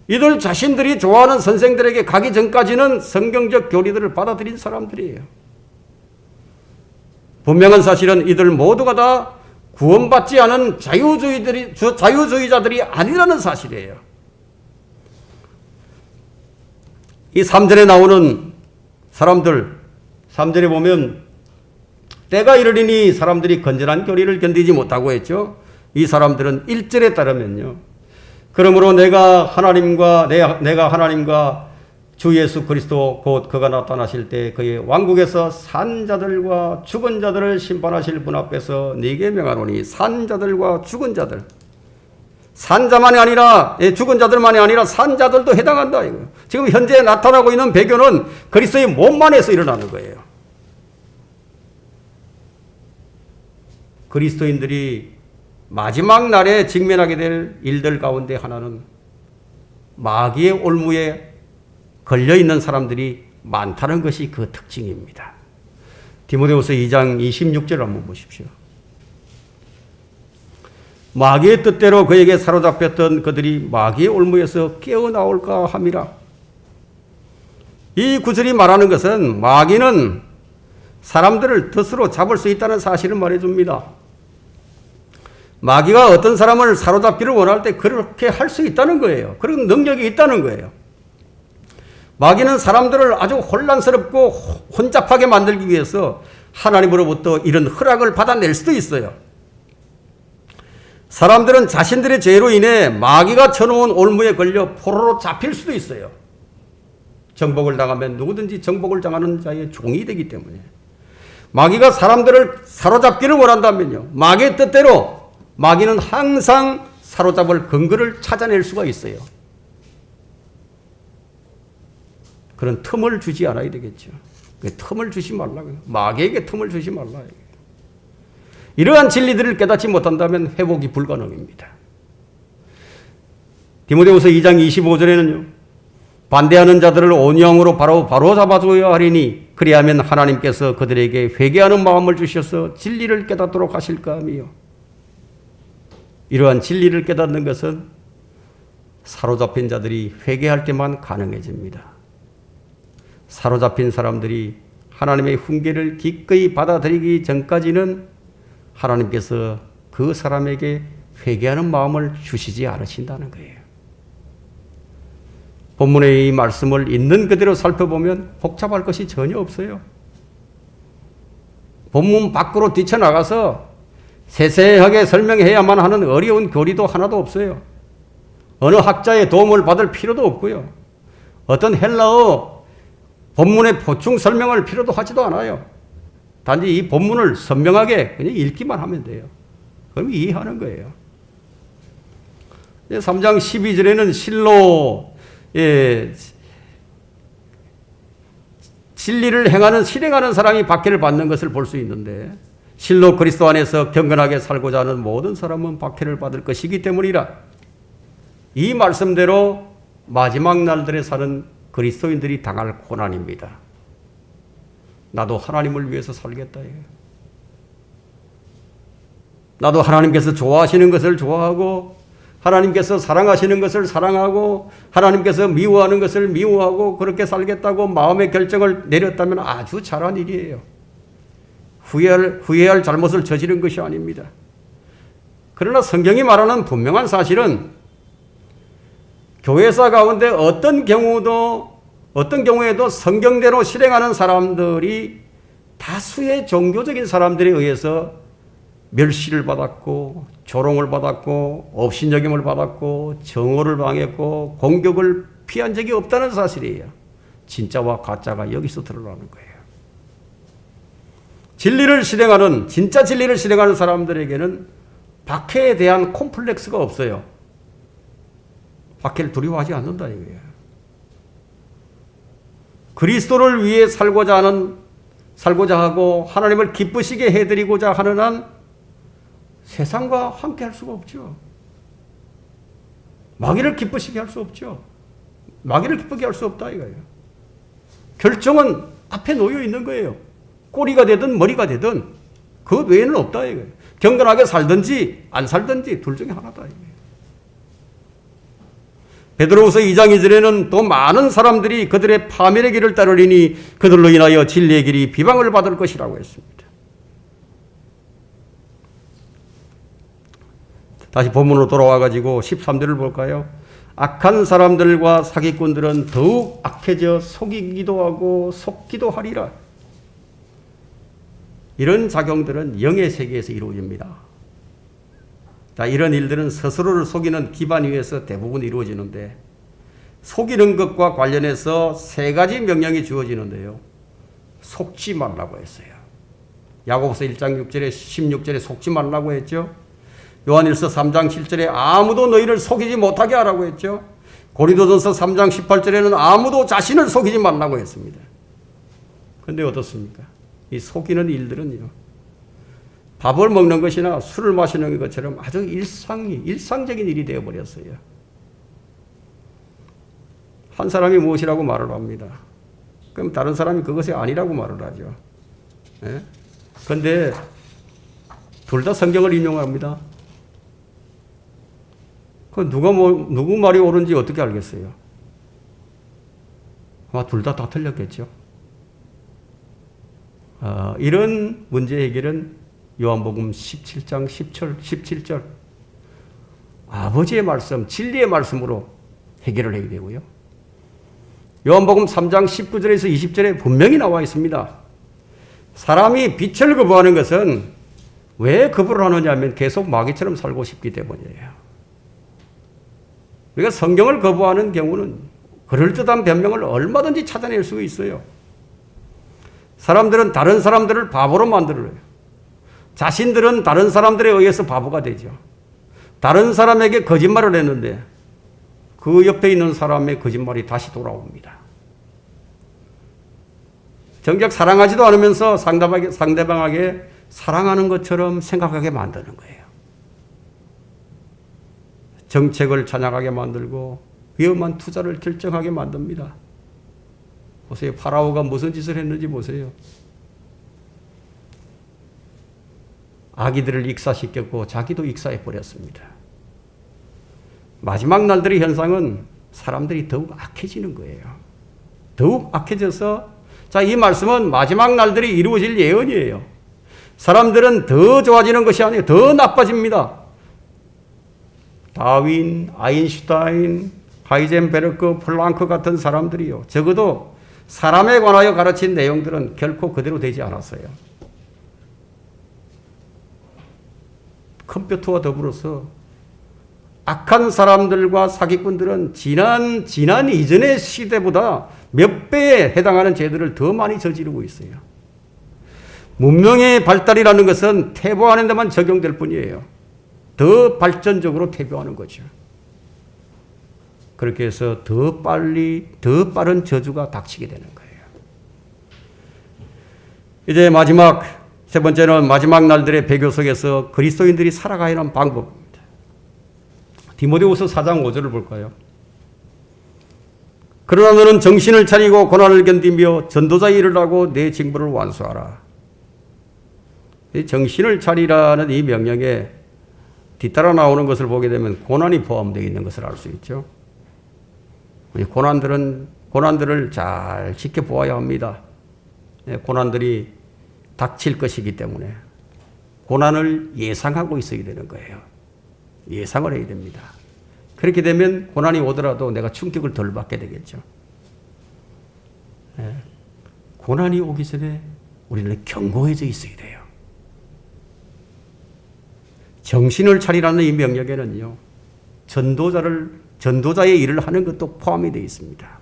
이들 자신들이 좋아하는 선생들에게 가기 전까지는 성경적 교리들을 받아들인 사람들이에요. 분명한 사실은 이들 모두가 다 구원받지 않은 자유주의자들이 아니라는 사실이에요. 이 3절에 나오는 사람들, 3절에 보면 때가 이르리니 사람들이 건전한 교리를 견디지 못하고 했죠. 이 사람들은 1절에 따르면요, 그러므로 내가 하나님과 주 예수 그리스도 곧 그가 나타나실 때 그의 왕국에서 산 자들과 죽은 자들을 심판하실 분 앞에서 네게 명하노니, 산 자들과 죽은 자들, 산 자만이 아니라 죽은 자들만이 아니라 산 자들도 해당한다 이거. 지금 현재 나타나고 있는 배교는 그리스도의 몸만에서 일어나는 거예요. 그리스도인들이 마지막 날에 직면하게 될 일들 가운데 하나는 마귀의 올무에 걸려있는 사람들이 많다는 것이 그 특징입니다. 디모데후서 2장 26절 한번 보십시오. 마귀의 뜻대로 그에게 사로잡혔던 그들이 마귀의 올무에서 깨어나올까 함이라. 이 구절이 말하는 것은 마귀는 사람들을 뜻으로 잡을 수 있다는 사실을 말해줍니다. 마귀가 어떤 사람을 사로잡기를 원할 때 그렇게 할 수 있다는 거예요. 그런 능력이 있다는 거예요. 마귀는 사람들을 아주 혼란스럽고 혼잡하게 만들기 위해서 하나님으로부터 이런 허락을 받아낼 수도 있어요. 사람들은 자신들의 죄로 인해 마귀가 쳐놓은 올무에 걸려 포로로 잡힐 수도 있어요. 정복을 당하면 누구든지 정복을 당하는 자의 종이 되기 때문에. 마귀가 사람들을 사로잡기를 원한다면요, 마귀의 뜻대로 마귀는 항상 사로잡을 근거를 찾아낼 수가 있어요. 그런 틈을 주지 않아야 되겠죠. 틈을 주지 말라고요. 마귀에게 틈을 주지 말라. 이러한 진리들을 깨닫지 못한다면 회복이 불가능합니다. 디모데후서 2장 25절에는요. 반대하는 자들을 온유함으로 바로 잡아줘야 하리니 그리하면 하나님께서 그들에게 회개하는 마음을 주셔서 진리를 깨닫도록 하실까 하며, 이러한 진리를 깨닫는 것은 사로잡힌 자들이 회개할 때만 가능해집니다. 사로잡힌 사람들이 하나님의 훈계를 기꺼이 받아들이기 전까지는 하나님께서 그 사람에게 회개하는 마음을 주시지 않으신다는 거예요. 본문의 이 말씀을 있는 그대로 살펴보면 복잡할 것이 전혀 없어요. 본문 밖으로 뛰쳐나가서 세세하게 설명해야만 하는 어려운 교리도 하나도 없어요. 어느 학자의 도움을 받을 필요도 없고요. 어떤 헬라어 본문의 보충 설명을 필요도 하지도 않아요. 단지 이 본문을 선명하게 그냥 읽기만 하면 돼요. 그럼 이해하는 거예요. 3장 12절에는 실로 진리를 실행하는 사람이 박해를 받는 것을 볼 수 있는데 실로 그리스도 안에서 경건하게 살고자 하는 모든 사람은 박해를 받을 것이기 때문이라. 이 말씀대로 마지막 날들에 사는 그리스도인들이 당할 고난입니다. 나도 하나님을 위해서 살겠다. 나도 하나님께서 좋아하시는 것을 좋아하고 하나님께서 사랑하시는 것을 사랑하고 하나님께서 미워하는 것을 미워하고 그렇게 살겠다고 마음의 결정을 내렸다면 아주 잘한 일이에요. 후회할 잘못을 저지른 것이 아닙니다. 그러나 성경이 말하는 분명한 사실은 교회사 가운데 어떤 경우에도 성경대로 실행하는 사람들이 다수의 종교적인 사람들에 의해서 멸시를 받았고 조롱을 받았고 업신여김을 받았고 정오를 당했고 공격을 피한 적이 없다는 사실이에요. 진짜와 가짜가 여기서 드러나는 거예요. 진짜 진리를 실행하는 사람들에게는 박해에 대한 콤플렉스가 없어요. 박해를 두려워하지 않는다 이거예요. 그리스도를 위해 살고자 하고 하나님을 기쁘시게 해드리고자 하는 한 세상과 함께 할 수가 없죠. 마귀를 기쁘시게 할 수 없죠. 마귀를 기쁘게 할 수 없다 이거예요. 결정은 앞에 놓여 있는 거예요. 꼬리가 되든 머리가 되든 그 외에는 없다 이거예요. 경건하게 살든지 안 살든지 둘 중에 하나다 이거예요. 베드로후서 2장 2절에는 또 많은 사람들이 그들의 파멸의 길을 따르리니 그들로 인하여 진리의 길이 비방을 받을 것이라고 했습니다. 다시 본문으로 돌아와가지고 13절을 볼까요? 악한 사람들과 사기꾼들은 더욱 악해져 속이기도 하고 속기도 하리라. 이런 작용들은 영의 세계에서 이루어집니다. 자, 이런 일들은 스스로를 속이는 기반 위에서 대부분 이루어지는데 속이는 것과 관련해서 세 가지 명령이 주어지는데요. 속지 말라고 했어요. 야고보서 1장 6절에 16절에 속지 말라고 했죠. 요한일서 3장 7절에 아무도 너희를 속이지 못하게 하라고 했죠. 고린도전서 3장 18절에는 아무도 자신을 속이지 말라고 했습니다. 그런데 어떻습니까? 이 속이는 일들은요. 밥을 먹는 것이나 술을 마시는 것처럼 아주 일상적인 일이 되어버렸어요. 한 사람이 무엇이라고 말을 합니다. 그럼 다른 사람이 그것이 아니라고 말을 하죠. 그런데 둘 다 성경을 인용합니다. 그 누구 말이 옳은지 어떻게 알겠어요? 아마 둘 다 틀렸겠죠. 이런 문제 해결은 요한복음 17장 17절 아버지의 말씀, 진리의 말씀으로 해결을 하게 되고요. 요한복음 3장 19절에서 20절에 분명히 나와 있습니다. 사람이 빛을 거부하는 것은 왜 거부를 하느냐 하면 계속 마귀처럼 살고 싶기 때문이에요. 우리가 성경을 거부하는 경우는 그럴듯한 변명을 얼마든지 찾아낼 수 있어요. 사람들은 다른 사람들을 바보로 만들어요. 자신들은 다른 사람들에 의해서 바보가 되죠. 다른 사람에게 거짓말을 했는데 그 옆에 있는 사람의 거짓말이 다시 돌아옵니다. 정작 사랑하지도 않으면서 상대방에게 사랑하는 것처럼 생각하게 만드는 거예요. 정책을 찬양하게 만들고 위험한 투자를 결정하게 만듭니다. 보세요. 파라오가 무슨 짓을 했는지 보세요. 아기들을 익사시켰고 자기도 익사해 버렸습니다. 마지막 날들의 현상은 사람들이 더욱 악해지는 거예요. 더욱 악해져서, 자, 이 말씀은 마지막 날들이 이루어질 예언이에요. 사람들은 더 좋아지는 것이 아니에요. 더 나빠집니다. 다윈, 아인슈타인, 하이젠베르크, 플랑크 같은 사람들이요. 적어도 사람에 관하여 가르친 내용들은 결코 그대로 되지 않았어요. 컴퓨터와 더불어서 악한 사람들과 사기꾼들은 지난 이전의 시대보다 몇 배에 해당하는 죄들을 더 많이 저지르고 있어요. 문명의 발달이라는 것은 퇴보하는 데만 적용될 뿐이에요. 더 발전적으로 퇴보하는 거죠. 그렇게 해서 더 빠른 저주가 닥치게 되는 거예요. 이제 세 번째는 마지막 날들의 배교 속에서 그리스도인들이 살아가야 하는 방법입니다. 디모데후서 4장 5절을 볼까요? 그러나 너는 정신을 차리고 고난을 견디며 전도자의 일을 하고 내 직분을 완수하라. 이 정신을 차리라는 이 명령에 뒤따라 나오는 것을 보게 되면 고난이 포함되어 있는 것을 알 수 있죠. 고난들을 잘 지켜보아야 합니다. 고난들이 닥칠 것이기 때문에 고난을 예상하고 있어야 되는 거예요. 예상을 해야 됩니다. 그렇게 되면 고난이 오더라도 내가 충격을 덜 받게 되겠죠. 고난이 오기 전에 우리는 견고해져 있어야 돼요. 정신을 차리라는 이 명령에는요, 전도자의 일을 하는 것도 포함이 되어 있습니다.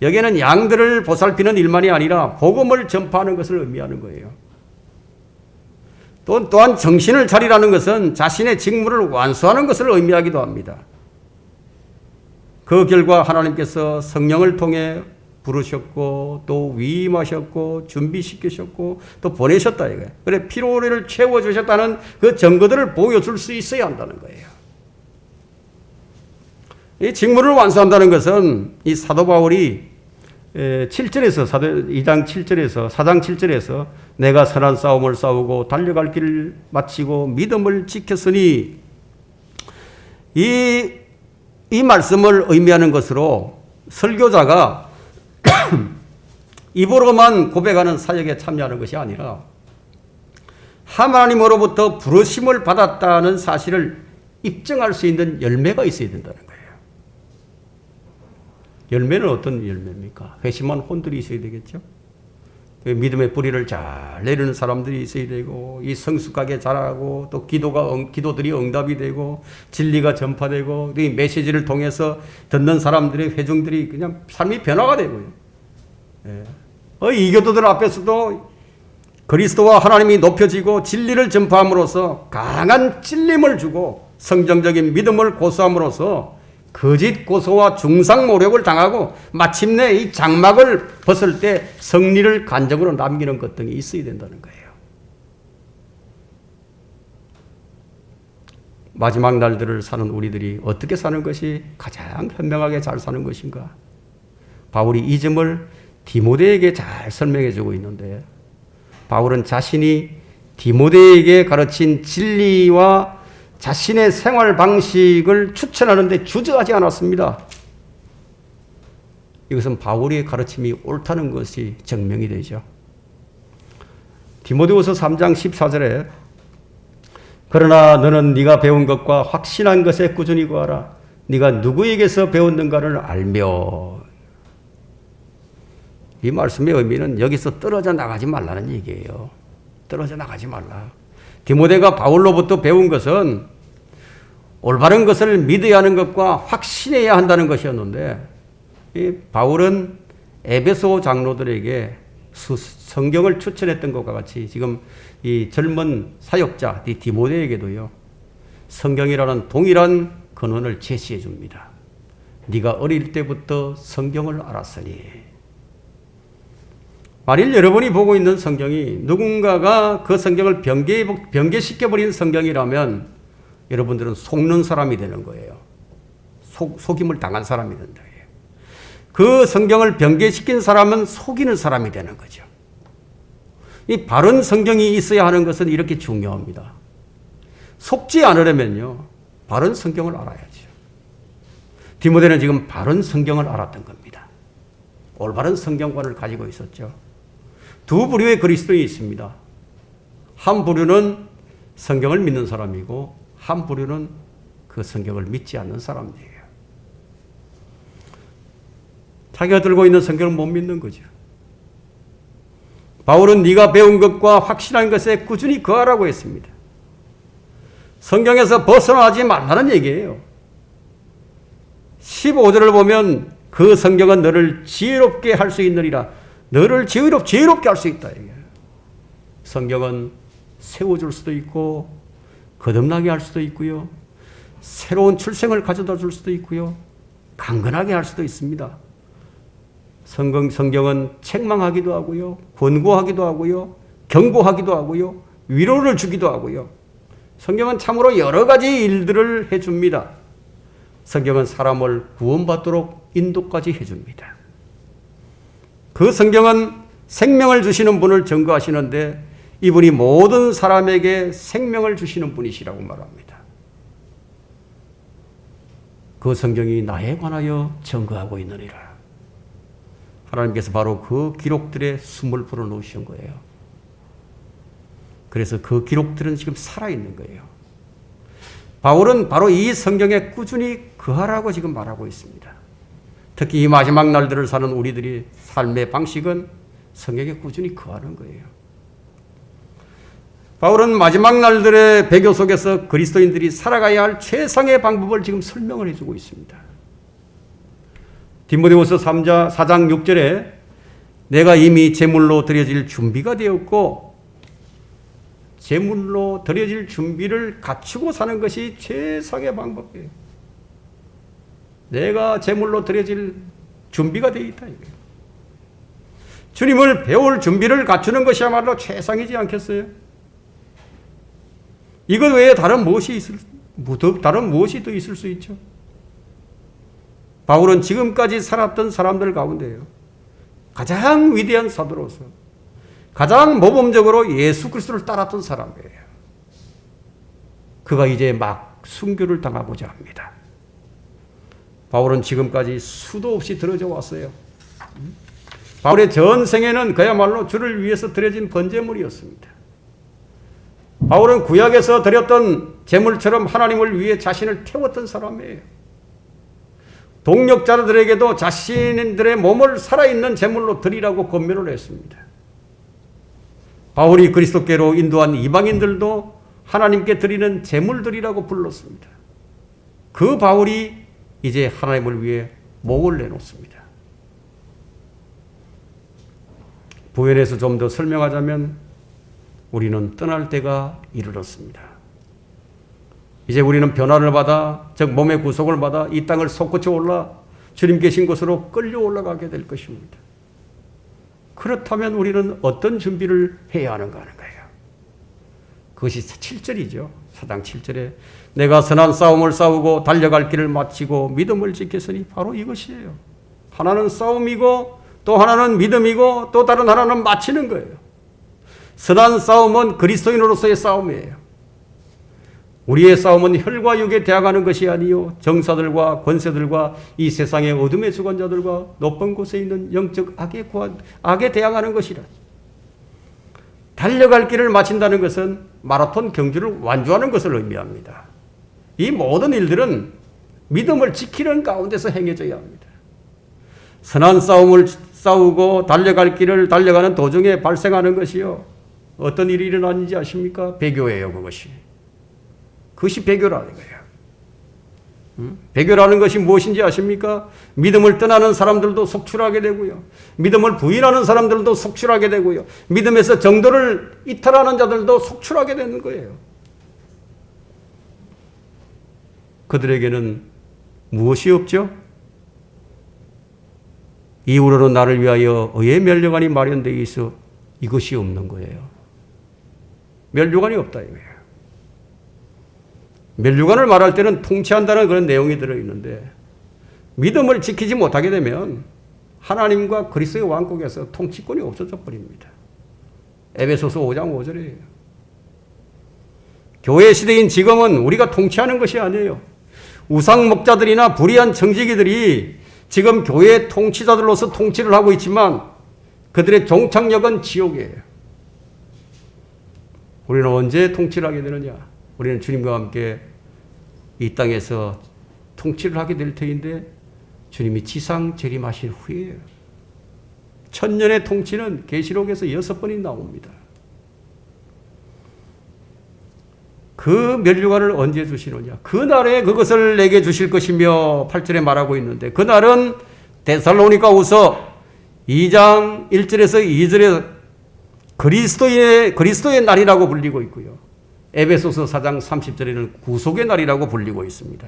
여기에는 양들을 보살피는 일만이 아니라 복음을 전파하는 것을 의미하는 거예요. 또한 정신을 차리라는 것은 자신의 직무를 완수하는 것을 의미하기도 합니다. 그 결과 하나님께서 성령을 통해 부르셨고 또 위임하셨고 준비시키셨고 또 보내셨다 이거예요. 그래 피로를 채워주셨다는 그 증거들을 보여줄 수 있어야 한다는 거예요. 이 직무를 완수한다는 것은 이 사도 바울이 7절에서 2장 7절에서 4장 7절에서 내가 선한 싸움을 싸우고 달려갈 길을 마치고 믿음을 지켰으니 이 말씀을 의미하는 것으로 설교자가 입으로만 고백하는 사역에 참여하는 것이 아니라 하나님으로부터 부르심을 받았다는 사실을 입증할 수 있는 열매가 있어야 된다는 거예요. 열매는 어떤 열매입니까? 회심한 혼들이 있어야 되겠죠. 믿음의 뿌리를 잘 내리는 사람들이 있어야 되고, 이 성숙하게 자라고, 또 기도들이 응답이 되고, 진리가 전파되고, 이 메시지를 통해서 듣는 사람들의 회중들이 그냥 삶이 변화가 되고요. 이 교도들 앞에서도 그리스도와 하나님이 높여지고 진리를 전파함으로써 강한 찔림을 주고 성정적인 믿음을 고수함으로써 거짓 고소와 중상모욕을 당하고 마침내 이 장막을 벗을 때 승리를 간접으로 남기는 것 등이 있어야 된다는 거예요. 마지막 날들을 사는 우리들이 어떻게 사는 것이 가장 현명하게 잘 사는 것인가? 바울이 이 점을 디모데에게 잘 설명해 주고 있는데, 바울은 자신이 디모데에게 가르친 진리와 자신의 생활 방식을 추천하는데 주저하지 않았습니다. 이것은 바울의 가르침이 옳다는 것이 증명이 되죠. 디모데후서 3장 14절에 그러나 너는 네가 배운 것과 확신한 것에 꾸준히 구하라. 네가 누구에게서 배웠는가를 알며. 이 말씀의 의미는 여기서 떨어져 나가지 말라는 얘기예요. 떨어져 나가지 말라. 디모데가 바울로부터 배운 것은 올바른 것을 믿어야 하는 것과 확신해야 한다는 것이었는데, 이 바울은 에베소 장로들에게 성경을 추천했던 것과 같이 지금 이 젊은 사역자 디모데에게도요, 성경이라는 동일한 근원을 제시해 줍니다. 네가 어릴 때부터 성경을 알았으니. 만일 여러분이 보고 있는 성경이 누군가가 그 성경을 변개시켜버린 성경이라면 여러분들은 속는 사람이 되는 거예요. 속임을 당한 사람이 된다. 그 성경을 변개시킨 사람은 속이는 사람이 되는 거죠. 이 바른 성경이 있어야 하는 것은 이렇게 중요합니다. 속지 않으려면요, 바른 성경을 알아야죠. 디모데는 지금 바른 성경을 알았던 겁니다. 올바른 성경관을 가지고 있었죠. 두 부류의 그리스도인이 있습니다. 한 부류는 성경을 믿는 사람이고 한 부류는 그 성경을 믿지 않는 사람이에요. 자기가 들고 있는 성경을 못 믿는 거죠. 바울은 네가 배운 것과 확실한 것에 꾸준히 거하라고 했습니다. 성경에서 벗어나지 말라는 얘기예요. 15절을 보면 그 성경은 너를 지혜롭게 할 수 있느니라. 너를 지혜롭게 할 수 있다. 성경은 세워줄 수도 있고 거듭나게 할 수도 있고요. 새로운 출생을 가져다 줄 수도 있고요. 강건하게 할 수도 있습니다. 성경은 책망하기도 하고요. 권고하기도 하고요. 경고하기도 하고요. 위로를 주기도 하고요. 성경은 참으로 여러 가지 일들을 해줍니다. 성경은 사람을 구원받도록 인도까지 해줍니다. 그 성경은 생명을 주시는 분을 증거하시는데 이분이 모든 사람에게 생명을 주시는 분이시라고 말합니다. 그 성경이 나에 관하여 증거하고 있느니라. 하나님께서 바로 그 기록들에 숨을 불어넣으신 거예요. 그래서 그 기록들은 지금 살아있는 거예요. 바울은 바로 이 성경에 꾸준히 거하라고 지금 말하고 있습니다. 특히 이 마지막 날들을 사는 우리들이 삶의 방식은 성경에 꾸준히 거하는 거예요. 바울은 마지막 날들의 배교 속에서 그리스도인들이 살아가야 할 최상의 방법을 지금 설명을 해주고 있습니다. 디모데후서 4장 6절에 내가 이미 제물로 드려질 준비가 되었고 제물로 드려질 준비를 갖추고 사는 것이 최상의 방법이에요. 내가 제물로 드려질 준비가 되어 있다. 주님을 배울 준비를 갖추는 것이야말로 최상이지 않겠어요? 이것 외에 다른 무엇이 더 있을 수 있죠? 바울은 지금까지 살았던 사람들 가운데요. 가장 위대한 사도로서 가장 모범적으로 예수 그리스도를 따랐던 사람이에요. 그가 이제 막 순교를 당하고자 합니다. 바울은 지금까지 수도 없이 들어져 왔어요. 바울의 전생에는 그야말로 주를 위해서 드려진 번제물이었습니다. 바울은 구약에서 드렸던 제물처럼 하나님을 위해 자신을 태웠던 사람이에요. 동역자들에게도 자신들의 몸을 살아있는 제물로 드리라고 권면을 했습니다. 바울이 그리스도께로 인도한 이방인들도 하나님께 드리는 제물들이라고 불렀습니다. 그 바울이 이제 하나님을 위해 목을 내놓습니다. 부연해서 좀 더 설명하자면 우리는 떠날 때가 이르렀습니다. 이제 우리는 변화를 받아, 즉 몸의 구속을 받아 이 땅을 솟구쳐 올라 주님 계신 곳으로 끌려 올라가게 될 것입니다. 그렇다면 우리는 어떤 준비를 해야 하는가 하는 거예요. 그것이 7절이죠. 4장 7절에 내가 선한 싸움을 싸우고 달려갈 길을 마치고 믿음을 지켰으니 바로 이것이에요. 하나는 싸움이고 또 하나는 믿음이고 또 다른 하나는 마치는 거예요. 선한 싸움은 그리스도인으로서의 싸움이에요. 우리의 싸움은 혈과 육에 대항하는 것이 아니요 정사들과 권세들과 이 세상의 어둠의 주관자들과 높은 곳에 있는 영적 악에 대항하는 것이라. 달려갈 길을 마친다는 것은 마라톤 경주를 완주하는 것을 의미합니다. 이 모든 일들은 믿음을 지키는 가운데서 행해져야 합니다. 선한 싸움을 싸우고 달려갈 길을 달려가는 도중에 발생하는 것이요. 어떤 일이 일어나는지 아십니까? 배교예요, 그것이. 그것이 배교라는 거예요. 배교라는 것이 무엇인지 아십니까? 믿음을 떠나는 사람들도 속출하게 되고요. 믿음을 부인하는 사람들도 속출하게 되고요. 믿음에서 정도를 이탈하는 자들도 속출하게 되는 거예요. 그들에게는 무엇이 없죠? 이후로는 나를 위하여 의의 면류관이 마련되어 있어 이것이 없는 거예요. 면류관이 없다 이거예요. 면류관을 말할 때는 통치한다는 그런 내용이 들어있는데 믿음을 지키지 못하게 되면 하나님과 그리스도의 왕국에서 통치권이 없어져 버립니다. 에베소서 5장 5절이에요. 교회 시대인 지금은 우리가 통치하는 것이 아니에요. 우상 목자들이나 불의한 정직이들이 지금 교회 통치자들로서 통치를 하고 있지만 그들의 종착역은 지옥이에요. 우리는 언제 통치를 하게 되느냐? 우리는 주님과 함께 이 땅에서 통치를 하게 될 터인데 주님이 지상 재림하신 후에요. 천년의 통치는 계시록에서 6번이 나옵니다. 그 면류관을 언제 주시느냐? 그날에 그것을 내게 주실 것이며 8절에 말하고 있는데 그날은 데살로니가후서 2장 1절에서 2절에 그리스도의 날이라고 불리고 있고요. 에베소서 4장 30절에는 구속의 날이라고 불리고 있습니다.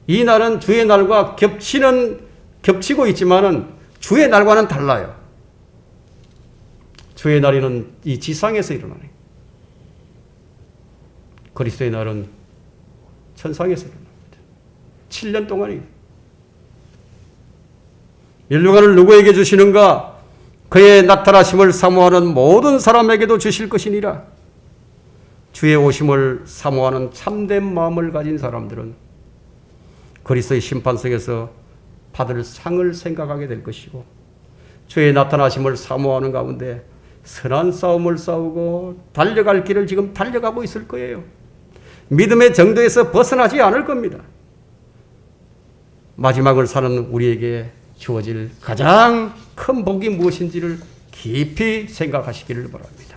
이 날은 주의 날과 겹치고 있지만은 주의 날과는 달라요. 주의 날에는 이 지상에서 일어나요. 그리스도의 날은 천상에서 일어납니다. 7년 동안이. 면류관을 누구에게 주시는가? 그의 나타나심을 사모하는 모든 사람에게도 주실 것이니라. 주의 오심을 사모하는 참된 마음을 가진 사람들은 그리스도의 심판석에서 받을 상을 생각하게 될 것이고 주의 나타나심을 사모하는 가운데 선한 싸움을 싸우고 달려갈 길을 지금 달려가고 있을 거예요. 믿음의 정도에서 벗어나지 않을 겁니다. 마지막을 사는 우리에게 주어질 가장 큰 복이 무엇인지를 깊이 생각하시기를 바랍니다.